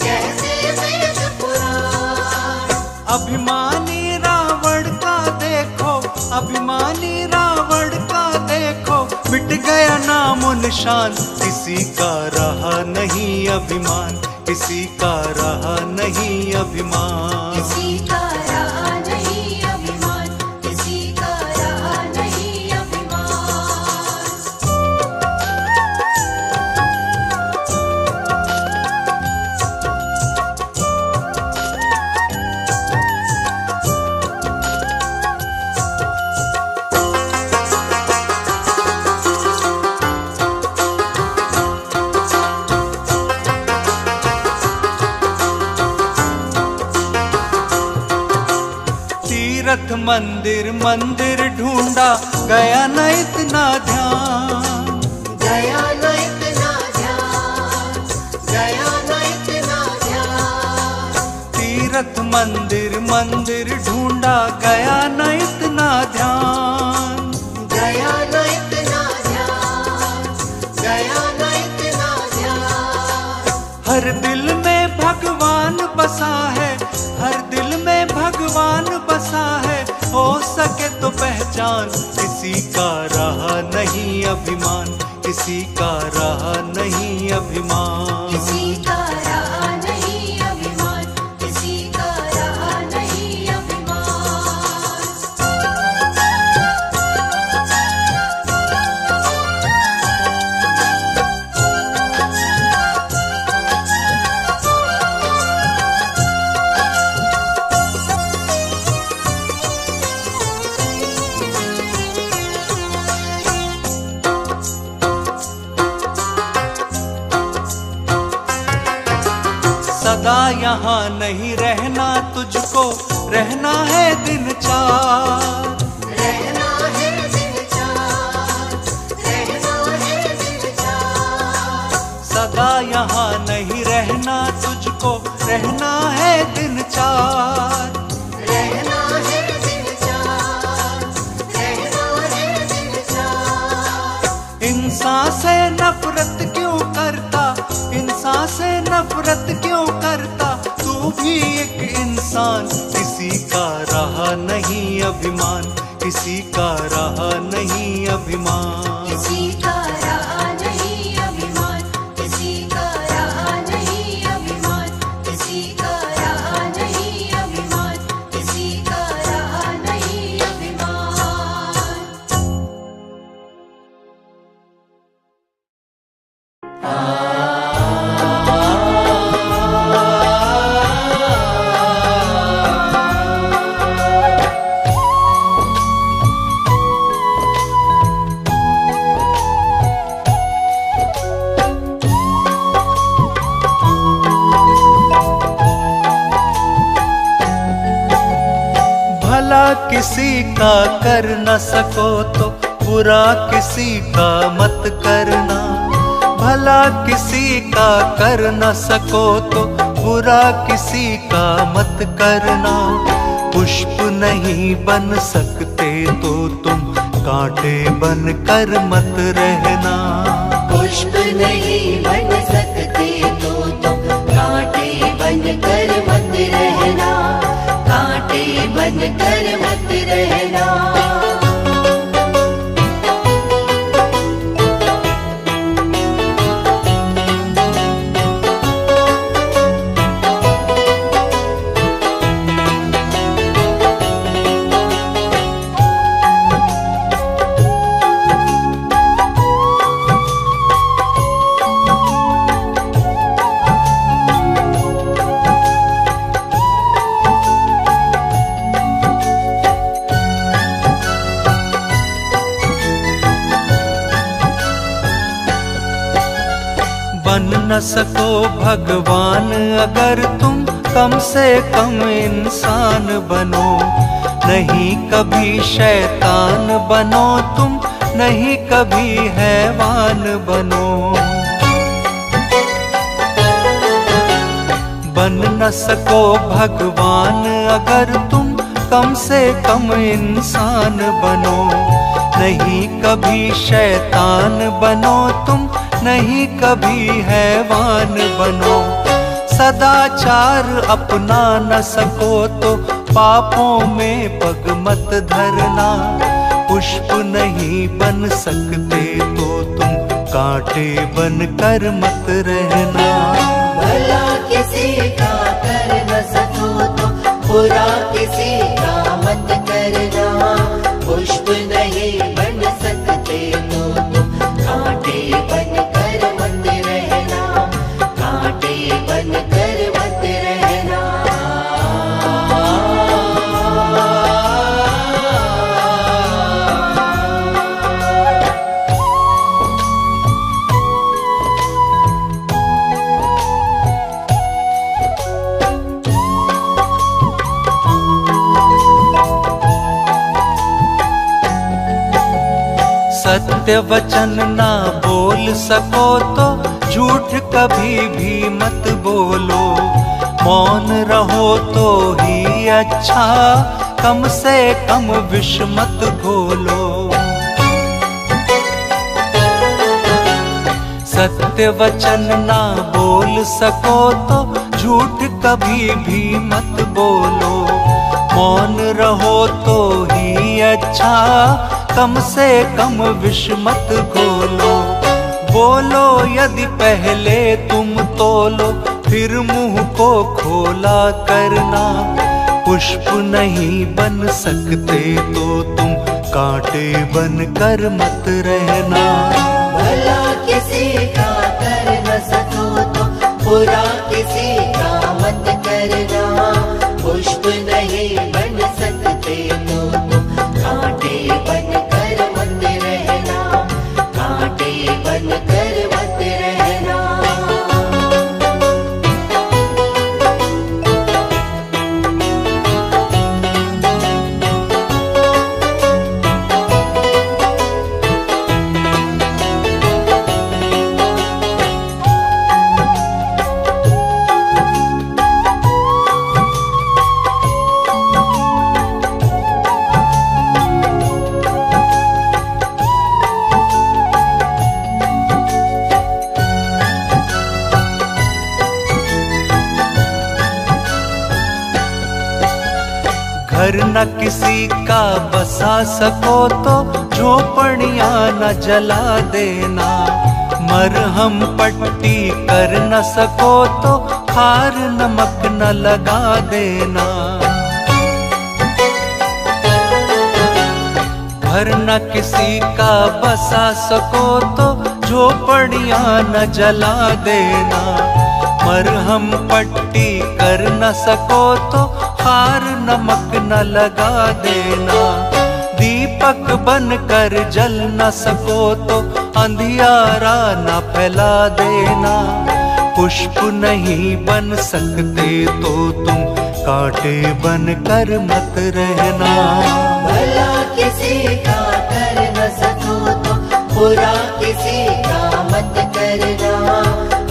कहते वेद पुराण। अभिमानी रावण का देखो, अभिमानी रावण का देखो, मिट गया नामो निशान। किसी का रहा नहीं अभिमान, किसी का रहा नहीं अभिमान। किसी का रहा नहीं अभिमान, किसी का रहा नहीं अभिमान। तीर्थ मंदिर मंदिर ढूंढा, गया न इतना ध्यान। गया न इतना ध्यान, गया न इतना ध्यान। तीर्थ मंदिर मंदिर ढूंढा, गया न इतना ध्यान। गया न इतना ध्यान, गया न इतना ध्यान। हर दिल में भगवान बसा है, हर दिल में भगवान बसा है, हो सके तो पहचान। किसी का रहा नहीं अभिमान, किसी का रहा नहीं अभिमान। किसी का रहा नहीं अभिमान, किसी का रहा नहीं अभिमान। सदा यहाँ नहीं रहना तुझको, रहना है दिन चार। रहना है दिन चार, रहना है दिन चार। सदा यहाँ नहीं रहना तुझको, रहना है दिन चार। रहना है दिन चार, रहना है दिन चार। इंसान से नफरत क्यों करता, इंसान से नफरत क्यों करता, तू भी एक इंसान। किसी का रहा नहीं अभिमान, किसी का रहा नहीं अभिमान। किसी का रहा नहीं अभिमान, किसी का रहा नहीं अभिमान। किसी का रहा नहीं अभिमान, किसी का रहा नहीं भला किसी का कर न सको तो बुरा किसी का मत करना। भला किसी का कर न सको तो बुरा किसी का मत करना। पुष्प नहीं बन सकते तो तुम कांटे बन कर मत रहना। पुष्प नहीं बन सकते तो तुम कांटे बन कर मत रहना। कांटे बन कर मत रहना। बन न सको भगवान अगर तुम कम से कम इंसान बनो। नहीं कभी शैतान बनो तुम, नहीं कभी हैवान बनो। बन न सको भगवान अगर तुम कम से कम इंसान बनो। नहीं कभी शैतान बनो तुम, नहीं कभी हैवान बनो। सदाचार अपना न सको तो पापों में पग मत धरना। पुष्प नहीं बन सकते तो तुम कांटे बन कर मत रहना। भला किसी का कर न सको तो बुरा किसी का मत करना। पुष्प नहीं बन सकते तो तुम कांटे बन कर मत रहना। कांटे बन कर मत रहना। सत्य वचन ना बोल सको तो झूठ कभी भी मत बोलो। मौन रहो तो ही अच्छा, कम से कम विष मत घोलो। सत्य वचन ना बोल सको तो झूठ कभी भी मत बोलो। मौन रहो तो ही अच्छा, कम से कम विष मत घोलो। बोलो यदि पहले तुम तोलो, फिर मुंह को खोला करना। पुष्प नहीं बन सकते तो तुम कांटे बन कर मत रहना। भला किसी का कर न सको तो बुरा किसी का मत करना। पुष्प नहीं बन सकते तो तुम कांटे बन कर मत रहना। कांटे बन कर मत रहना। घर न किसी का बसा सको तो झोपड़ियां न जला देना। मरहम पट्टी कर न सको तो खार नमक न लगा देना। घर न किसी का बसा सको तो झोपड़ियां न जला देना। मरहम पट्टी कर न सको तो खार नमक न लगा देना। दीपक बन कर जल न सको तो अंधियारा न फैला देना। पुष्प नहीं बन सकते तो तुम कांटे बनकर मत रहना। भला किसी का कर न सको तो बुरा किसी का मत करना।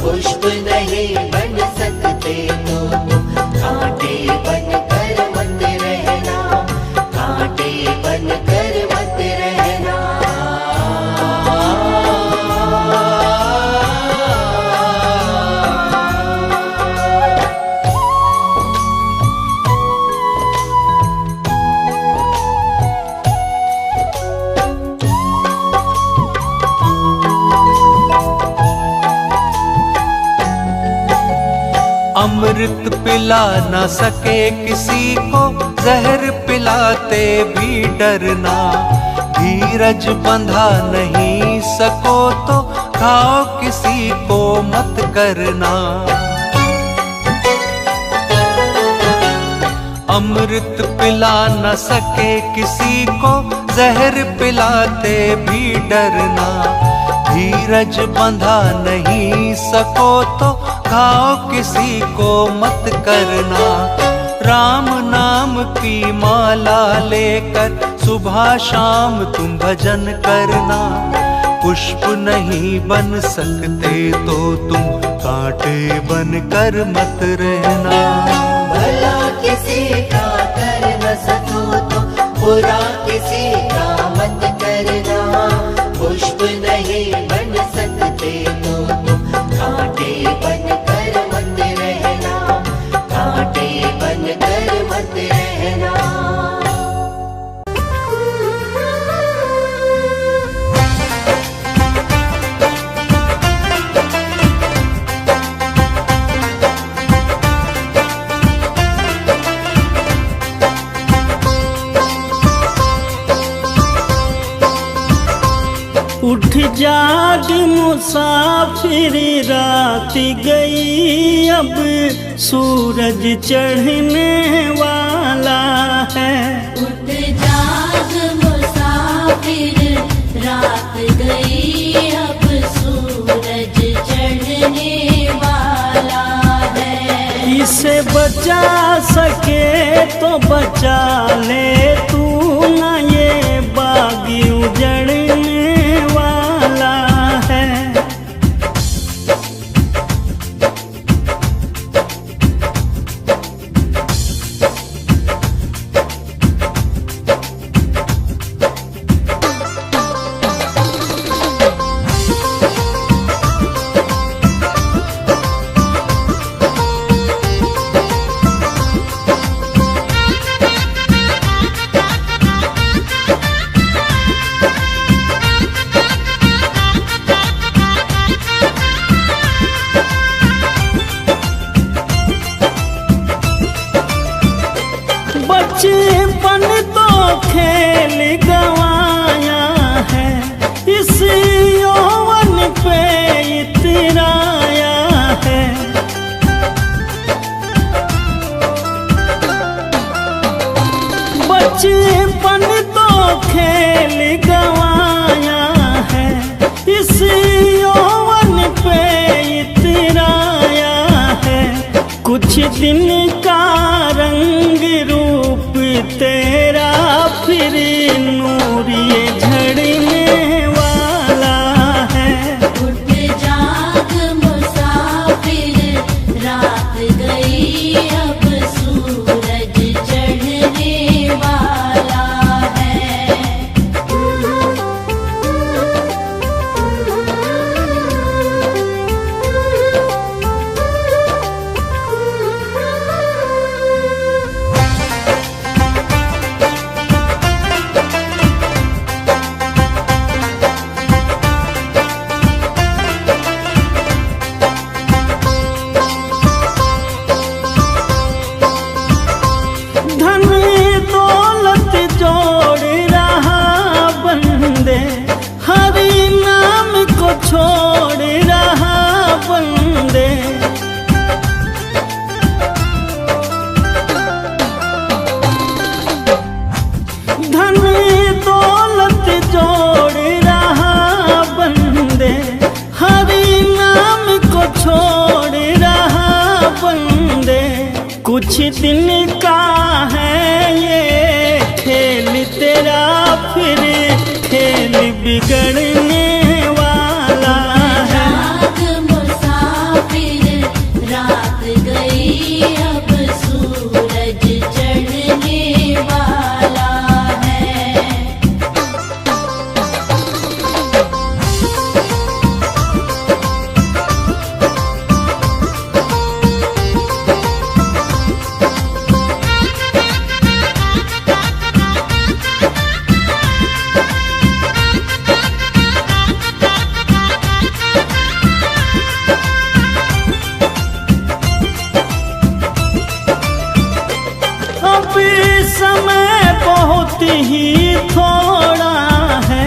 पुष्प नहीं बन सकते तो तुम कांटे बनकर मत रहना, कांटे बनकर मत रहना। अमृत पिला न सके किसी को, जहर पिलाते भी डरना। धीरज बंधा नहीं सको तो घाव किसी को मत करना। अमृत पिला न सके किसी को, जहर पिलाते भी डरना। धीरज बंधा नहीं सको तो घाव किसी को मत करना। राम नाम की माला लेकर सुबह शाम तुम भजन करना। पुष्प नहीं बन सकते तो तुम कांटे बनकर मत रहना। भला किसी का कर न सको तो बुरा किसी का मत करना। पुष्प नहीं बन सकते तो तुम कांटे बनकर मत रहना, कांटे बनकर मत रहना। उठ जाग मुसाफिर, रात गई अब सूरज चढ़ने वाला है। उठ जाग मुसाफिर, रात गई अब सूरज चढ़ने वाला है। इसे बचा सके तो बचा ले तू, ना ये बाग उजड़ने वाला है। बचपन तो खेल गवाया है, इस यौवन पे इतराया है। बचपन तो खेल गवाया है, इस यौवन पे इतराया है। कुछ दिन का रंग रूप तेरा फिर नूर ये झड़ने वाला है। उठ जाग मुसाफिर, रात गई अब सूरज चढ़ने वाला है। कुछ दिन का है ये खेल तेरा, फिर खेल बिगड़ने वाला है। जाग मुसाफिर रात गई, अब सूरज चढ़ने वाला है। समय बहुत ही थोड़ा है,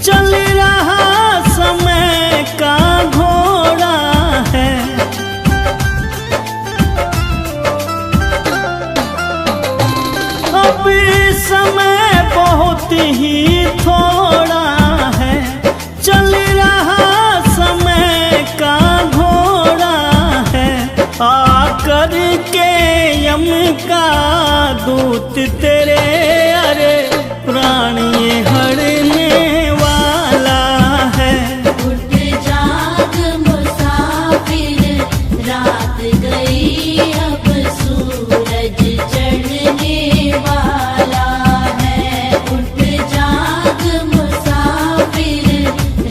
चल रहा समय का घोड़ा है। अब समय बहुत ही थोड़ा है, चल रहा समय का घोड़ा है। आकर के यम का दूत तेरे अरे प्राण ये हरने वाला है। उठ जाग मुसाफिर रात गई, अब सूरज चढ़ने वाला है। उठ जाग मुसाफिर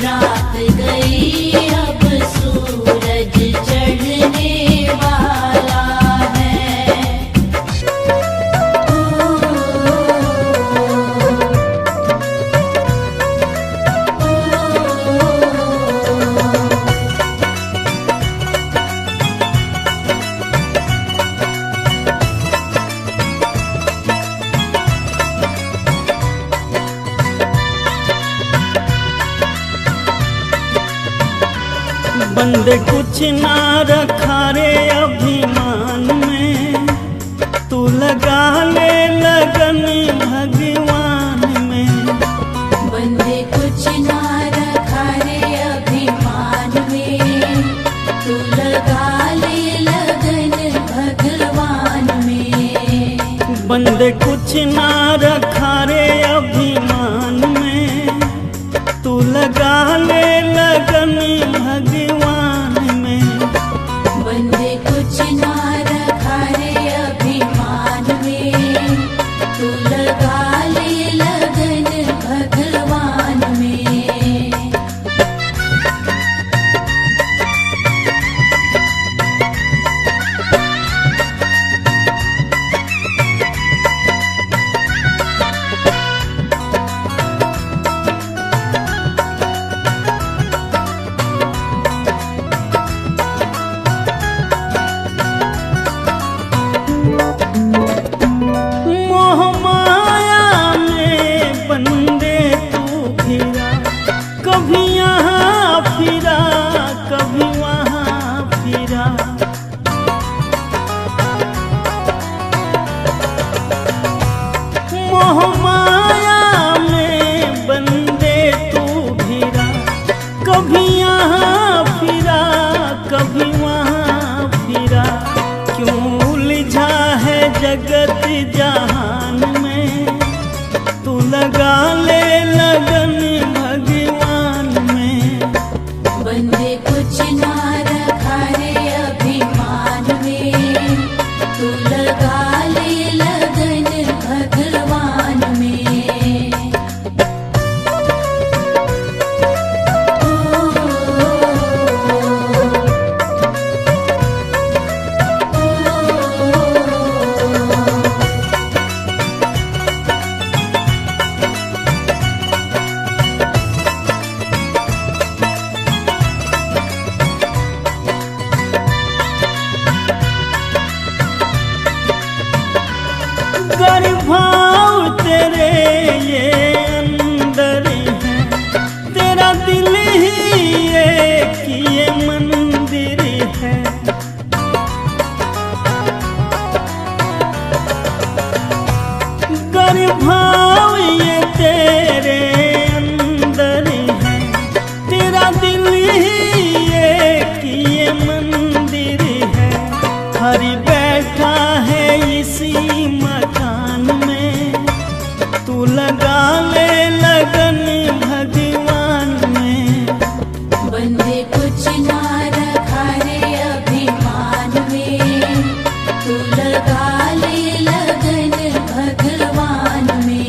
रात गई, अब सूरज चढ़ने वाला है। बंदे कुछ ना रखा रे अभिमान में, तू लगा ले लगन भगवान में। बंदे कुछ ना रखा रे अभिमान में, तू लगा ले लगन भगवान में। बंदे कुछ ना रखा रे अभिमान में, तू लगा ले लगन भगवान में। बंदे कुछ ना रखा रे अभिमान में, तू लगा ले लगन भगवान में। मोह माया में बंदे तू फिरा, कभी यहाँ फिरा कभी वहाँ फिरा। मोह माया में बंदे तू फिरा, कभी यहाँ फिरा कभी वहाँ फिरा। क्यों उलझा है जगत जहान में, तू लगा ले लगन भगवान में। बंदे कुछ ना रखा रे अभिमान में, तू लगा ले लगन भगवान में। भाव तेरे ये अंदर है, तेरा दिल ही एक ये मंदिर है। गर भाव ये तेरे अंदर है, तेरा दिल ही एक ये मंदिर है। हरि बैठा है मकान में, तू लगा ले लगन भगवान में। बंदे कुछ ना रखा रे अभिमान में, तू लगा ले लगन भगवान में।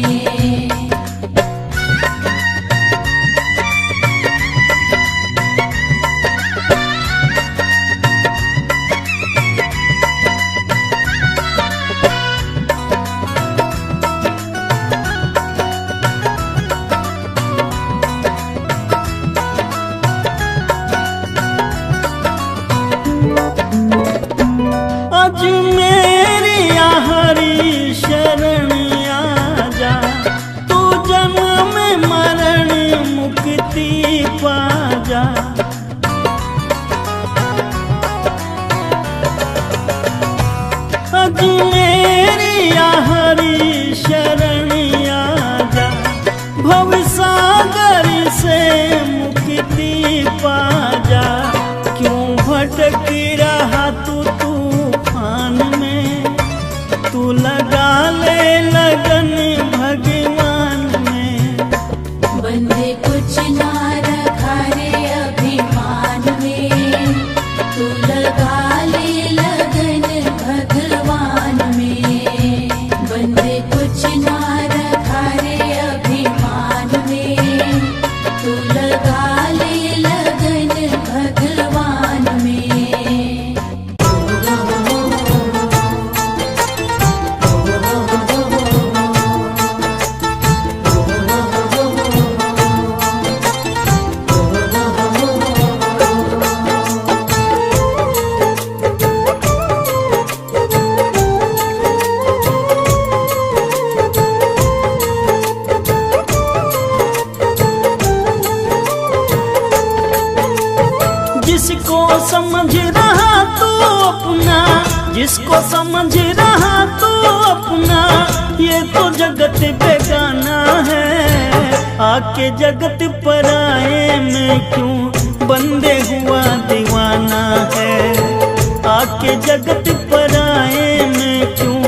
आज मेरी हरी शरण आजा, तू जन्म मरण मुक्ति पाजा। आज मेरी हरी शरण आजा, भव सागर से मुक्ति पाजा। क्यों भटक रहा तू तूफान में, तू लगा ले लगन भगवान में। बंदे कुछ ना रखा रे अभिमान में, तू लगा ले लगन भगवान में। बंदे कुछ ना रखा रे अभिमान में, तू लगा ले लगन भगवान में। जिसको समझ रहा तू अपना, जिसको समझ रहा तू अपना, ये तो जगत बेगाना है। आके जगत पराए में क्यों बंदे हुआ दीवाना है। आके जगत पराए में क्यों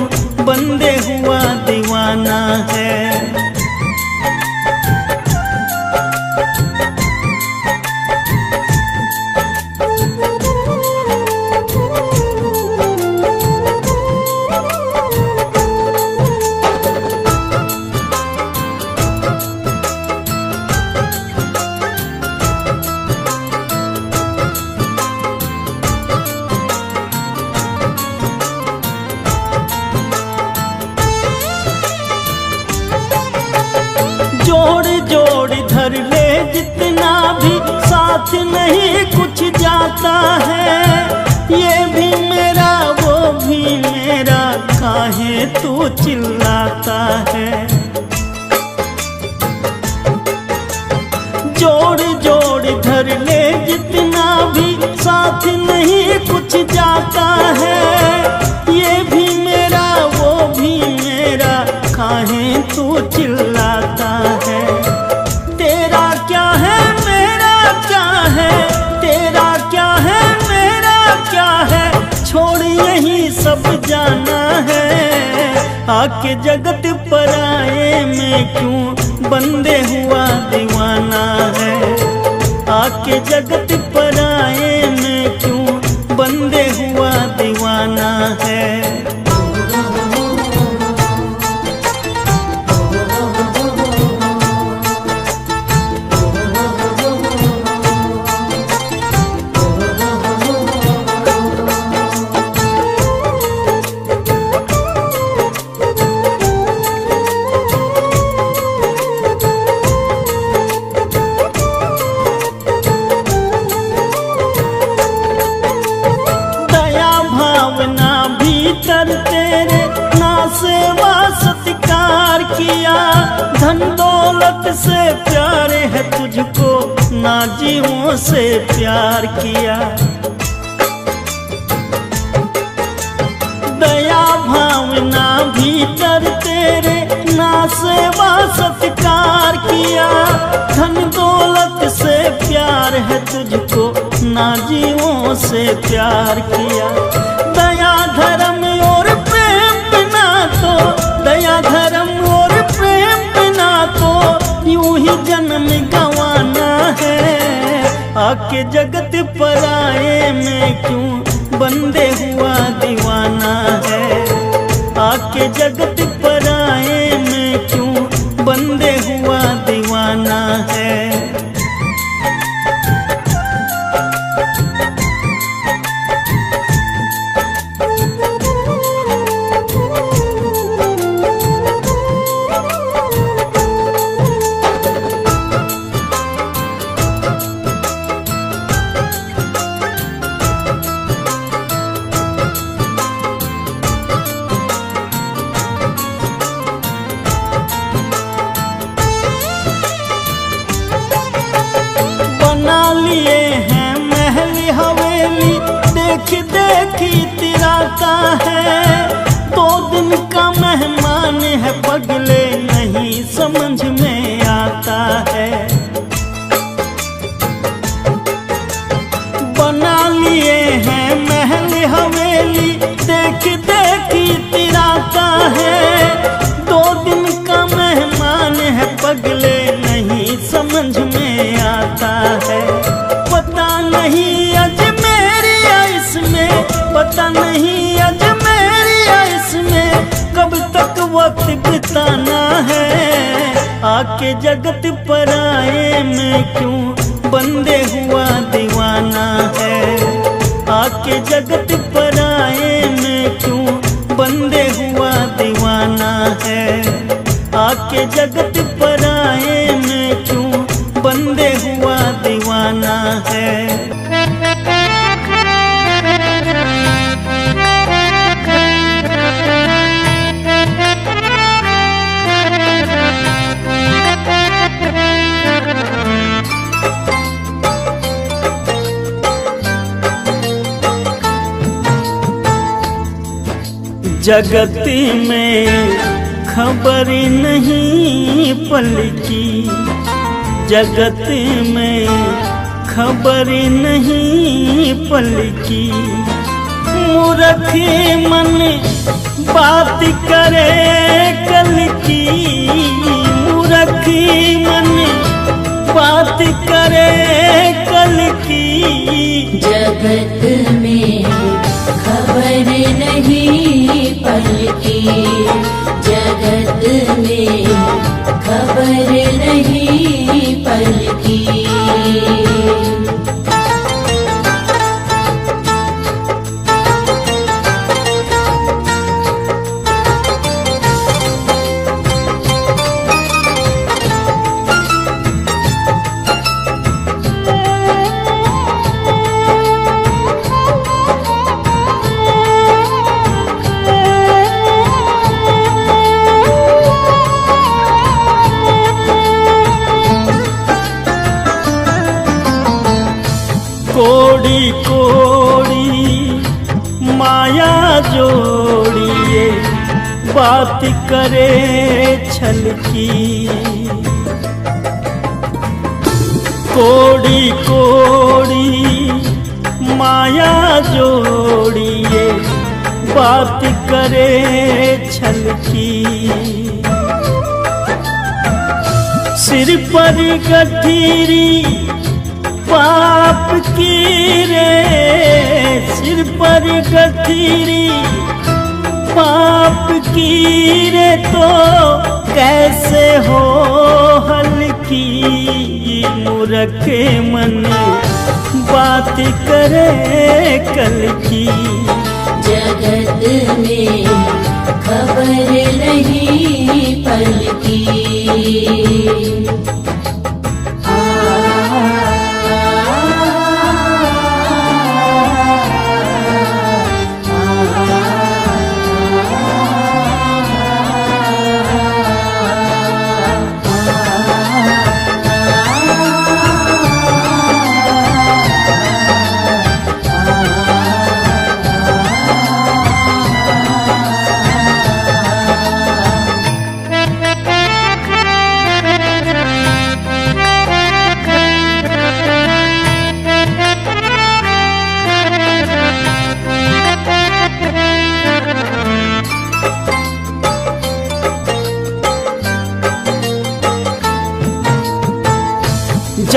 बंदे हुआ दीवाना है। जोड़ जोड़ धर ले जितना भी, साथ नहीं कुछ जाता है। ये भी मेरा वो भी मेरा, काहे तू चिल्लाता है। जोड़ जोड़ धर ले जितना भी, साथ नहीं कुछ जाता है। ये भी मेरा वो भी मेरा, काहे तू चिल्लाता है। तेरा क्या है मेरा क्या है, तेरा क्या है मेरा क्या है, छोड़ यही सब जाना है। आके जगत पराए में क्यों बंदे हुआ दीवाना है। आके जगत पराए में क्यों बंदे हुआ दीवाना है। भीतर तेरे ना सेवा सत्कार किया। धन दौलत से प्यार है तुझको, ना जीवों से प्यार किया। दया भावना भीतर तेरे ना सेवा सत्कार किया। धन दौलत से प्यार है तुझको, ना जीवों से प्यार किया। दया धर्म और प्रेम बिना तो आके जगत पराए में क्यों बंदे हुआ दीवाना है। आके जगत पराए में क्यों बंदे हुआ दीवाना है। देखी तिराता है, 2 दिन का मेहमान है, पगले नहीं समझ में आता है। बना लिए हैं महल हवेली, देखी तिराता है, 2 दिन का मेहमान है, पगले नहीं समझ में आता है। पता नहीं पता नहीं अजमेरिया इसमें कब तक वक्त बिताना है। आके जगत पराए में क्यों बंदे हुआ दीवाना है। आके जगत पराए में क्यों बंदे हुआ दीवाना है। आके जगत पराए में क्यों बंदे हुआ दीवाना है। जगत में खबर नहीं पल की, जगत में खबर नहीं पल की। मूर्ख मन बात करे कल की, मूर्ख मन बात करे कल की। जगत में खबर नहीं पल की, जगत में खबर नहीं पल की। कोड़ी कोड़ी माया जोड़िए, बात करे छल की। कोड़ी कोड़ी माया जोड़िए, बात करे छल की। सिर पर गठीरी पाप की रे, सिर पर गठीरी पाप की रे, तो कैसे हो हल्की। मूर्ख मन बात करे कल की। जगत में खबर नहीं पल की।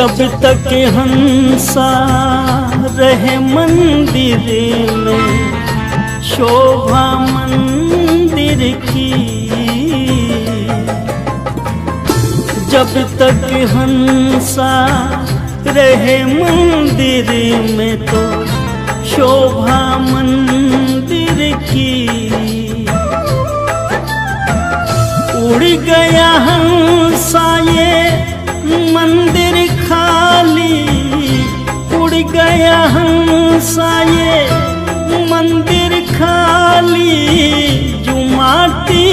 जब तक हंसा रहे मंदिर में शोभा मंदिर की, जब तक हंसा रहे मंदिर में तो शोभा मंदिर की। उड़ गया हंसा ये मंदिर खाली, उड़ गया हंसा ये मंदिर खाली, जो माटी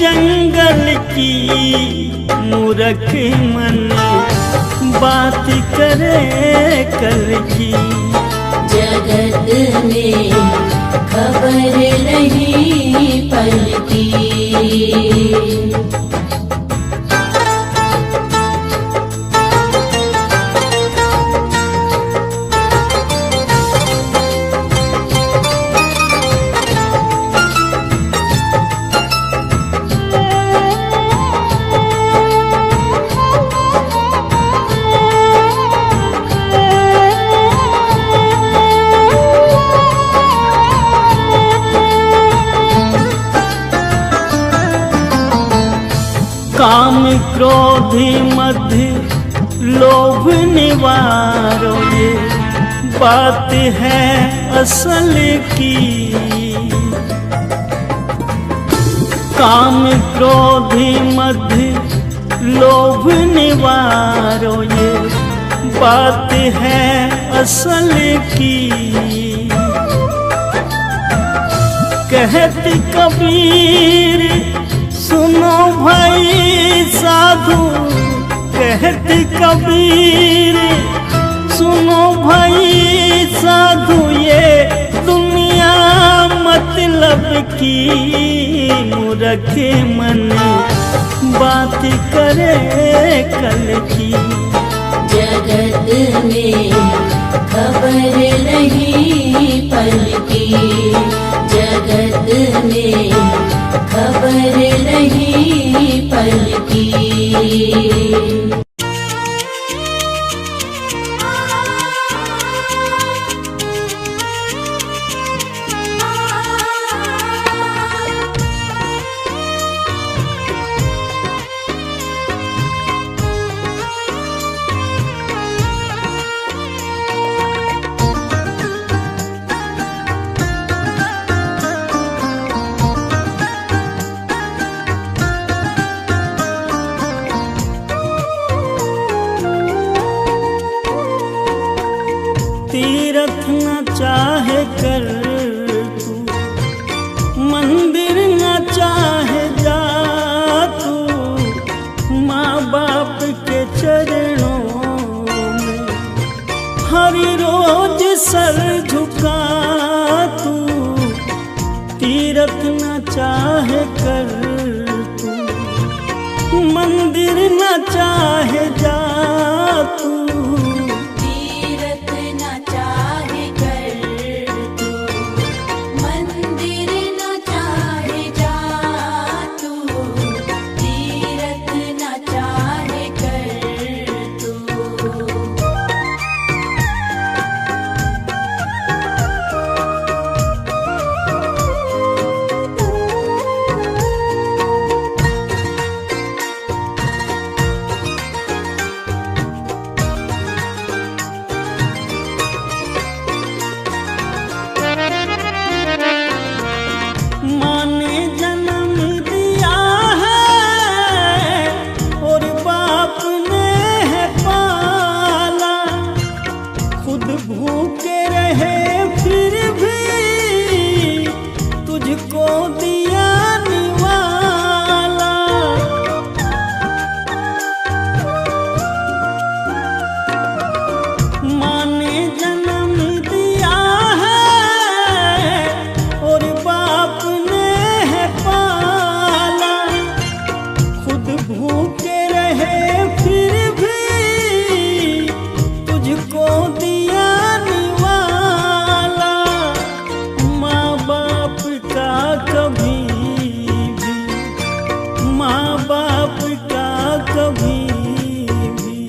जंगल की मूर्ख मन बात करे कल की। जगत में खबर नहीं पल की। काम क्रोध मद लोभ निवारो, ये बात है असल की। काम क्रोध मद लोभ निवारो, ये बात है असल की। कहत कबीर सुनो भाई साधु, कहत कबीर सुनो भाई साधु, ये दुनिया मतलब की मूर्ख मन बात करे कल की। जगत में खबर नहीं पल की। जगत में खबर नहीं पल की। तीरथ न चाहे कर तू, मंदिर न चाहे जा तू, माँ बाप के चरणों में हर रोज सर झुका तू। तीरथ न चाहे कर तू, मंदिर न चाहे जा तू, भूखे रहे फिर भी तुझको दिया निवाला। माँ ने जन्म दिया है और बाप ने है पाला, खुद भूखे रहे फिर भी तुझको दिया निवाला। माँ बाप का कभी भी, माँ बाप का कभी भी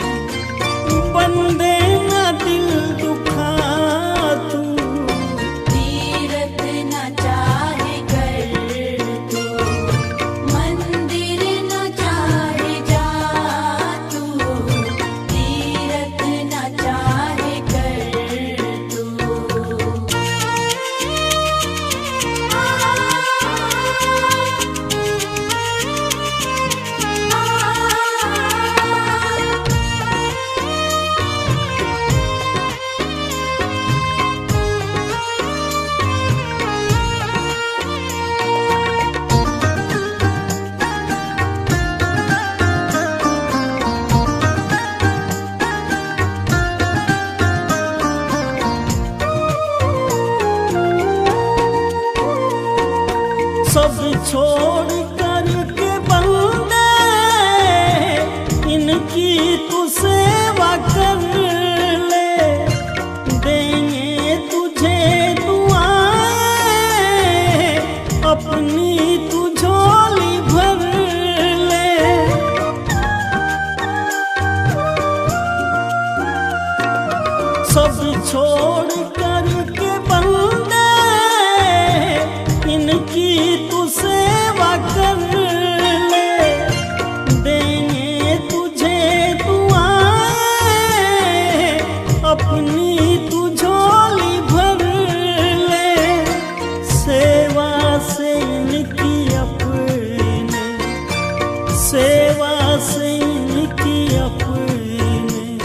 सेवा से इनकी अपने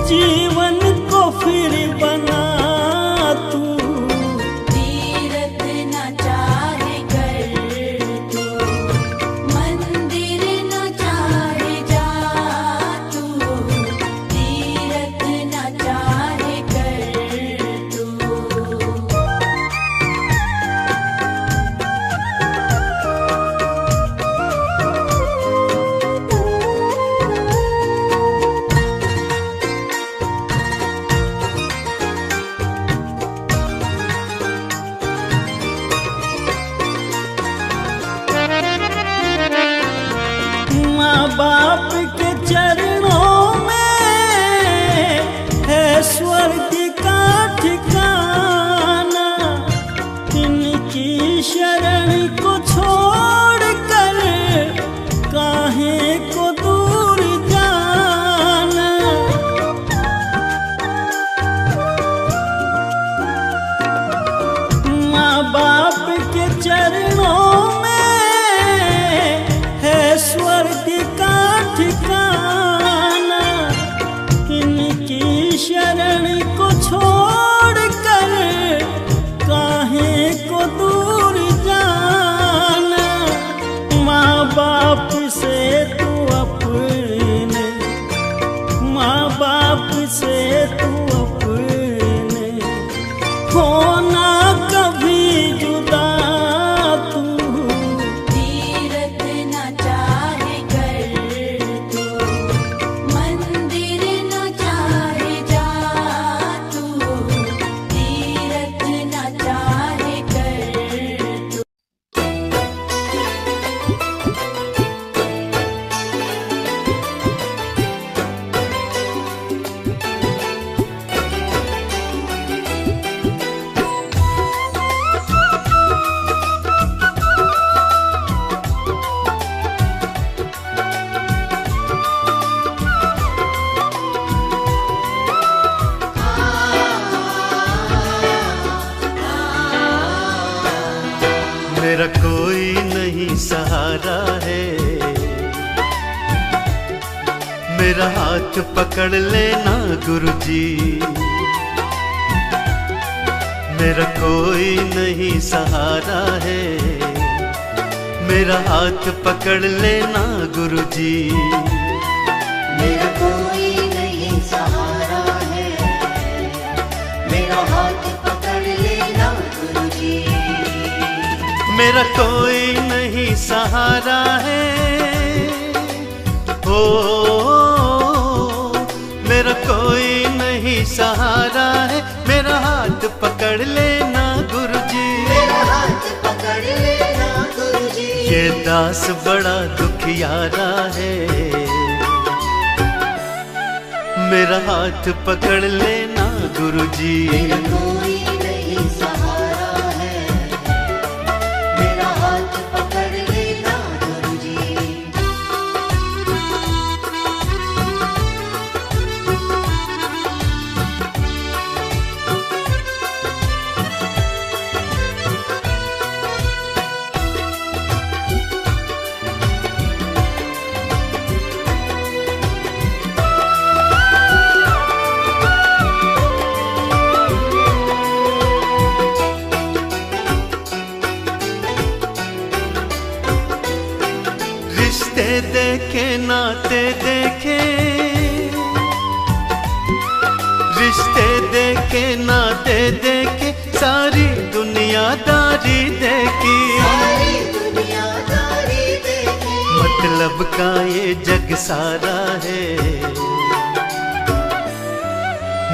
जीवन को फिर बना तू। तीरथ न चाहे कर तू, मंदिर न चाहे जा तू, तीरथ न चाहे कर तू। माँ बाप के चरणों में है स्वर्ग का ठिकाना, इनकी शरण को छोड़ कर काहे को दूर जाना। माँ बाप के चरणों में है स्वर्ग का ठिकाना, इनकी शरण को छोड़ कर काहे को दूर जाना। माँ बाप से तू अपने, माँ बाप से तू अपने होना कभी जुदा तू। तीरथ न चाहे कर तू, मंदिर न चाहे जा तू, तीरथ न चाहे कर तू। मेरा कोई नहीं सहारा है, मेरा हाथ पकड़ लेना गुरुजी। मेरा कोई नहीं सहारा है, मेरा हाथ पकड़ लेना गुरुजी। मेरा कोई नहीं सहारा है, मेरा हाथ पकड़ लेना गुरुजी। मेरा कोई नहीं सहारा है, ओ मेरा कोई नहीं सहारा है, मेरा हाथ पकड़ लेना गुरुजी। मेरा हाथ पकड़ लेना गुरुजी। ये दास बड़ा दुखियारा है, मेरा हाथ पकड़ लेना गुरुजी। मेरा कोई नहीं सहारा है, मेरा हाथ पकड़ लेना गुरुजी। रिश्ते देखे नाते देखे, रिश्ते देखे नाते देखे, सारी दुनियादारी देखी। सारी दुनियादारी देखी, मतलब का ये जग सारा है,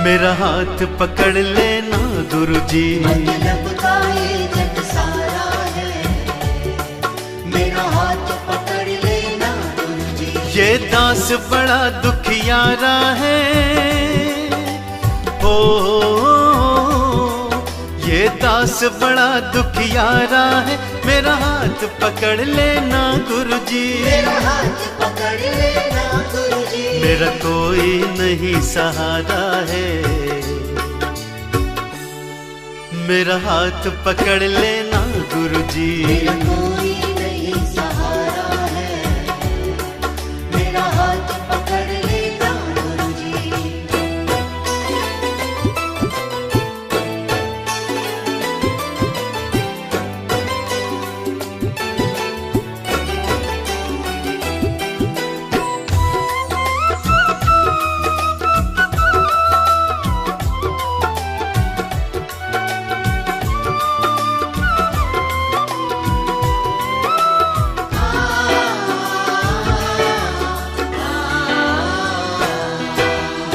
मेरा हाथ पकड़ लेना गुरुजी। मतलब का ये जग सारा है, मेरा हाथ पकड़ लेना गुरुजी। ये दास बड़ा दुखियारा है, ओ ये दास बड़ा दुखियारा है, मेरा हाथ पकड़ लेना गुरुजी। मेरा हाथ पकड़ लेना गुरुजी। मेरा कोई नहीं सहारा है, मेरा हाथ पकड़ लेना गुरुजी। मेरा कोई नहीं सहारा है,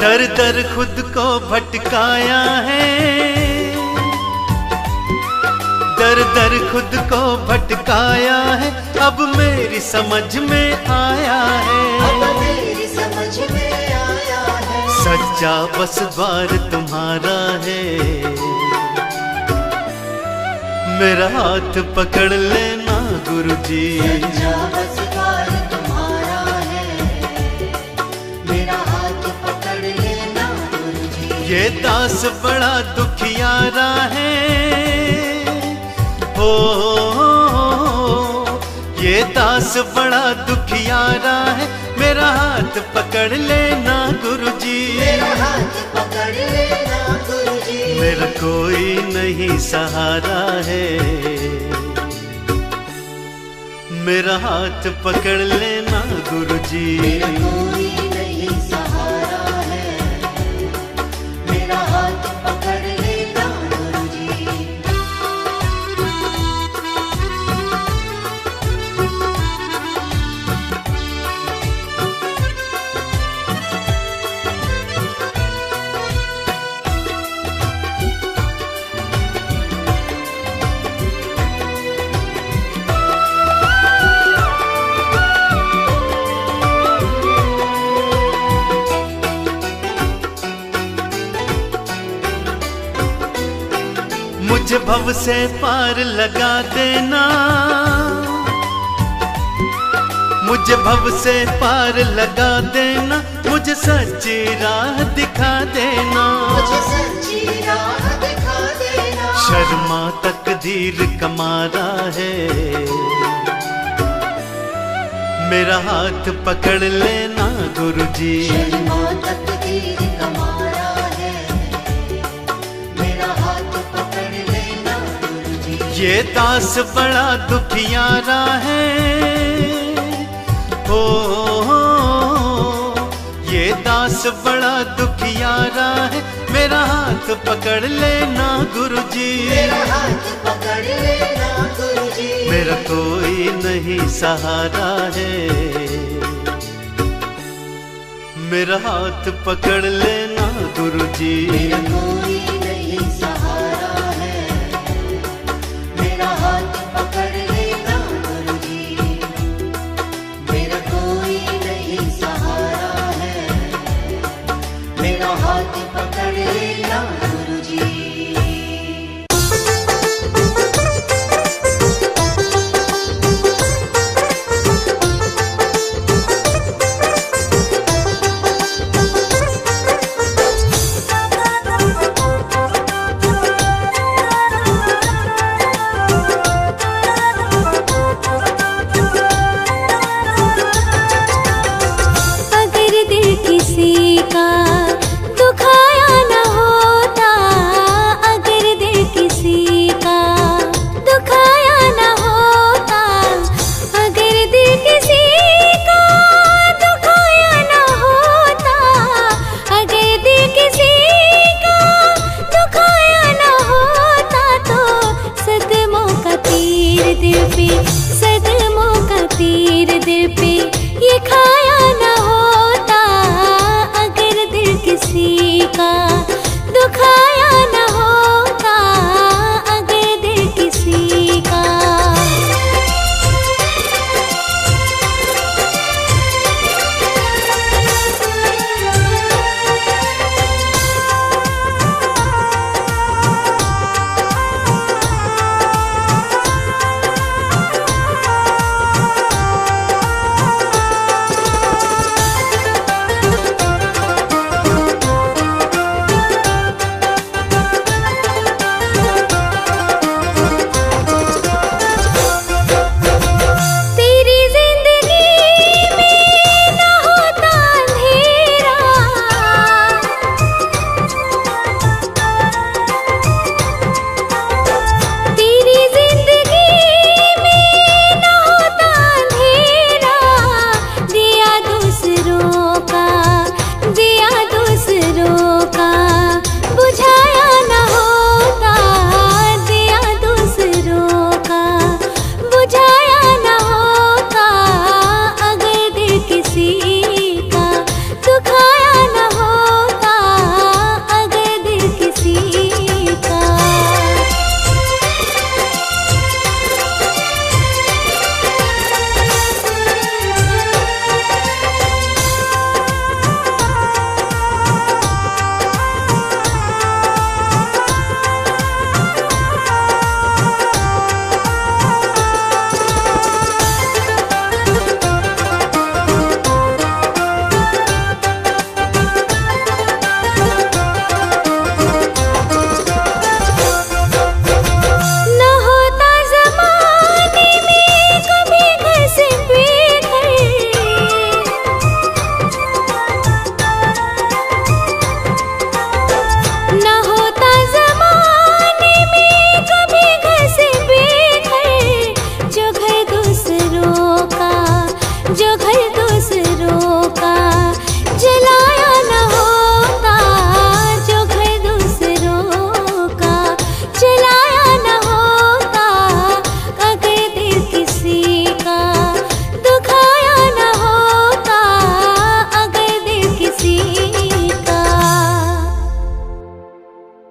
दर दर खुद को भटकाया है, दर दर खुद को भटकाया है, अब मेरी समझ में आया अब है। मेरी समझ में आया है, सच्चा बस द्वार तुम्हारा है, मेरा हाथ पकड़ लेना गुरुजी। सच्चा बस द्वार तुम्हारा है, मेरा हाथ पकड़ लेना गुरुजी। ये दास बड़ा दुखियारा है, हो ये दास बड़ा दुखियारा है, मेरा हाथ पकड़ लेना गुरुजी। मेरा हाथ पकड़ लेना गुरुजी। मेरा कोई नहीं सहारा है, मेरा हाथ पकड़ लेना गुरुजी। मेरा कोई नहीं सहारा है, मेरा हाथ पकड़ लेना गुरुजी। मुझे भव से पार लगा देना, मुझे भव से पार लगा देना, मुझे सच्ची राह दिखा देना। मुझे सच्ची राह दिखा देना। शर्मा तकदीर कमारा है, मेरा हाथ पकड़ लेना गुरुजी। शर्मा तकदीर कमारा है, मेरा हाथ पकड़ लेना गुरुजी। ये दास बड़ा दुखियारा है, हो ये दास बड़ा दुखियारा है, मेरा हाथ पकड़ लेना गुरुजी। मेरा हाथ पकड़ लेना गुरुजी। मेरा कोई नहीं सहारा है, मेरा हाथ पकड़ लेना गुरुजी। मेरा कोई नहीं सहारा है, मेरा हाथ पकड़ लेना गुरुजी। मेरा कोई नहीं सहारा है, मेरा हाथ पकड़ लेना गुरुजी। अगर दिल किसी का दुखाया न होता, अगर दिल किसी का दुखाया न होता, अगर दिल किसी का दुखाया न होता, अगर दिल किसी का दुखाया न होता, तो सदमों का तीर दिल पे, सदमों का तीर दिल पे ये खाया न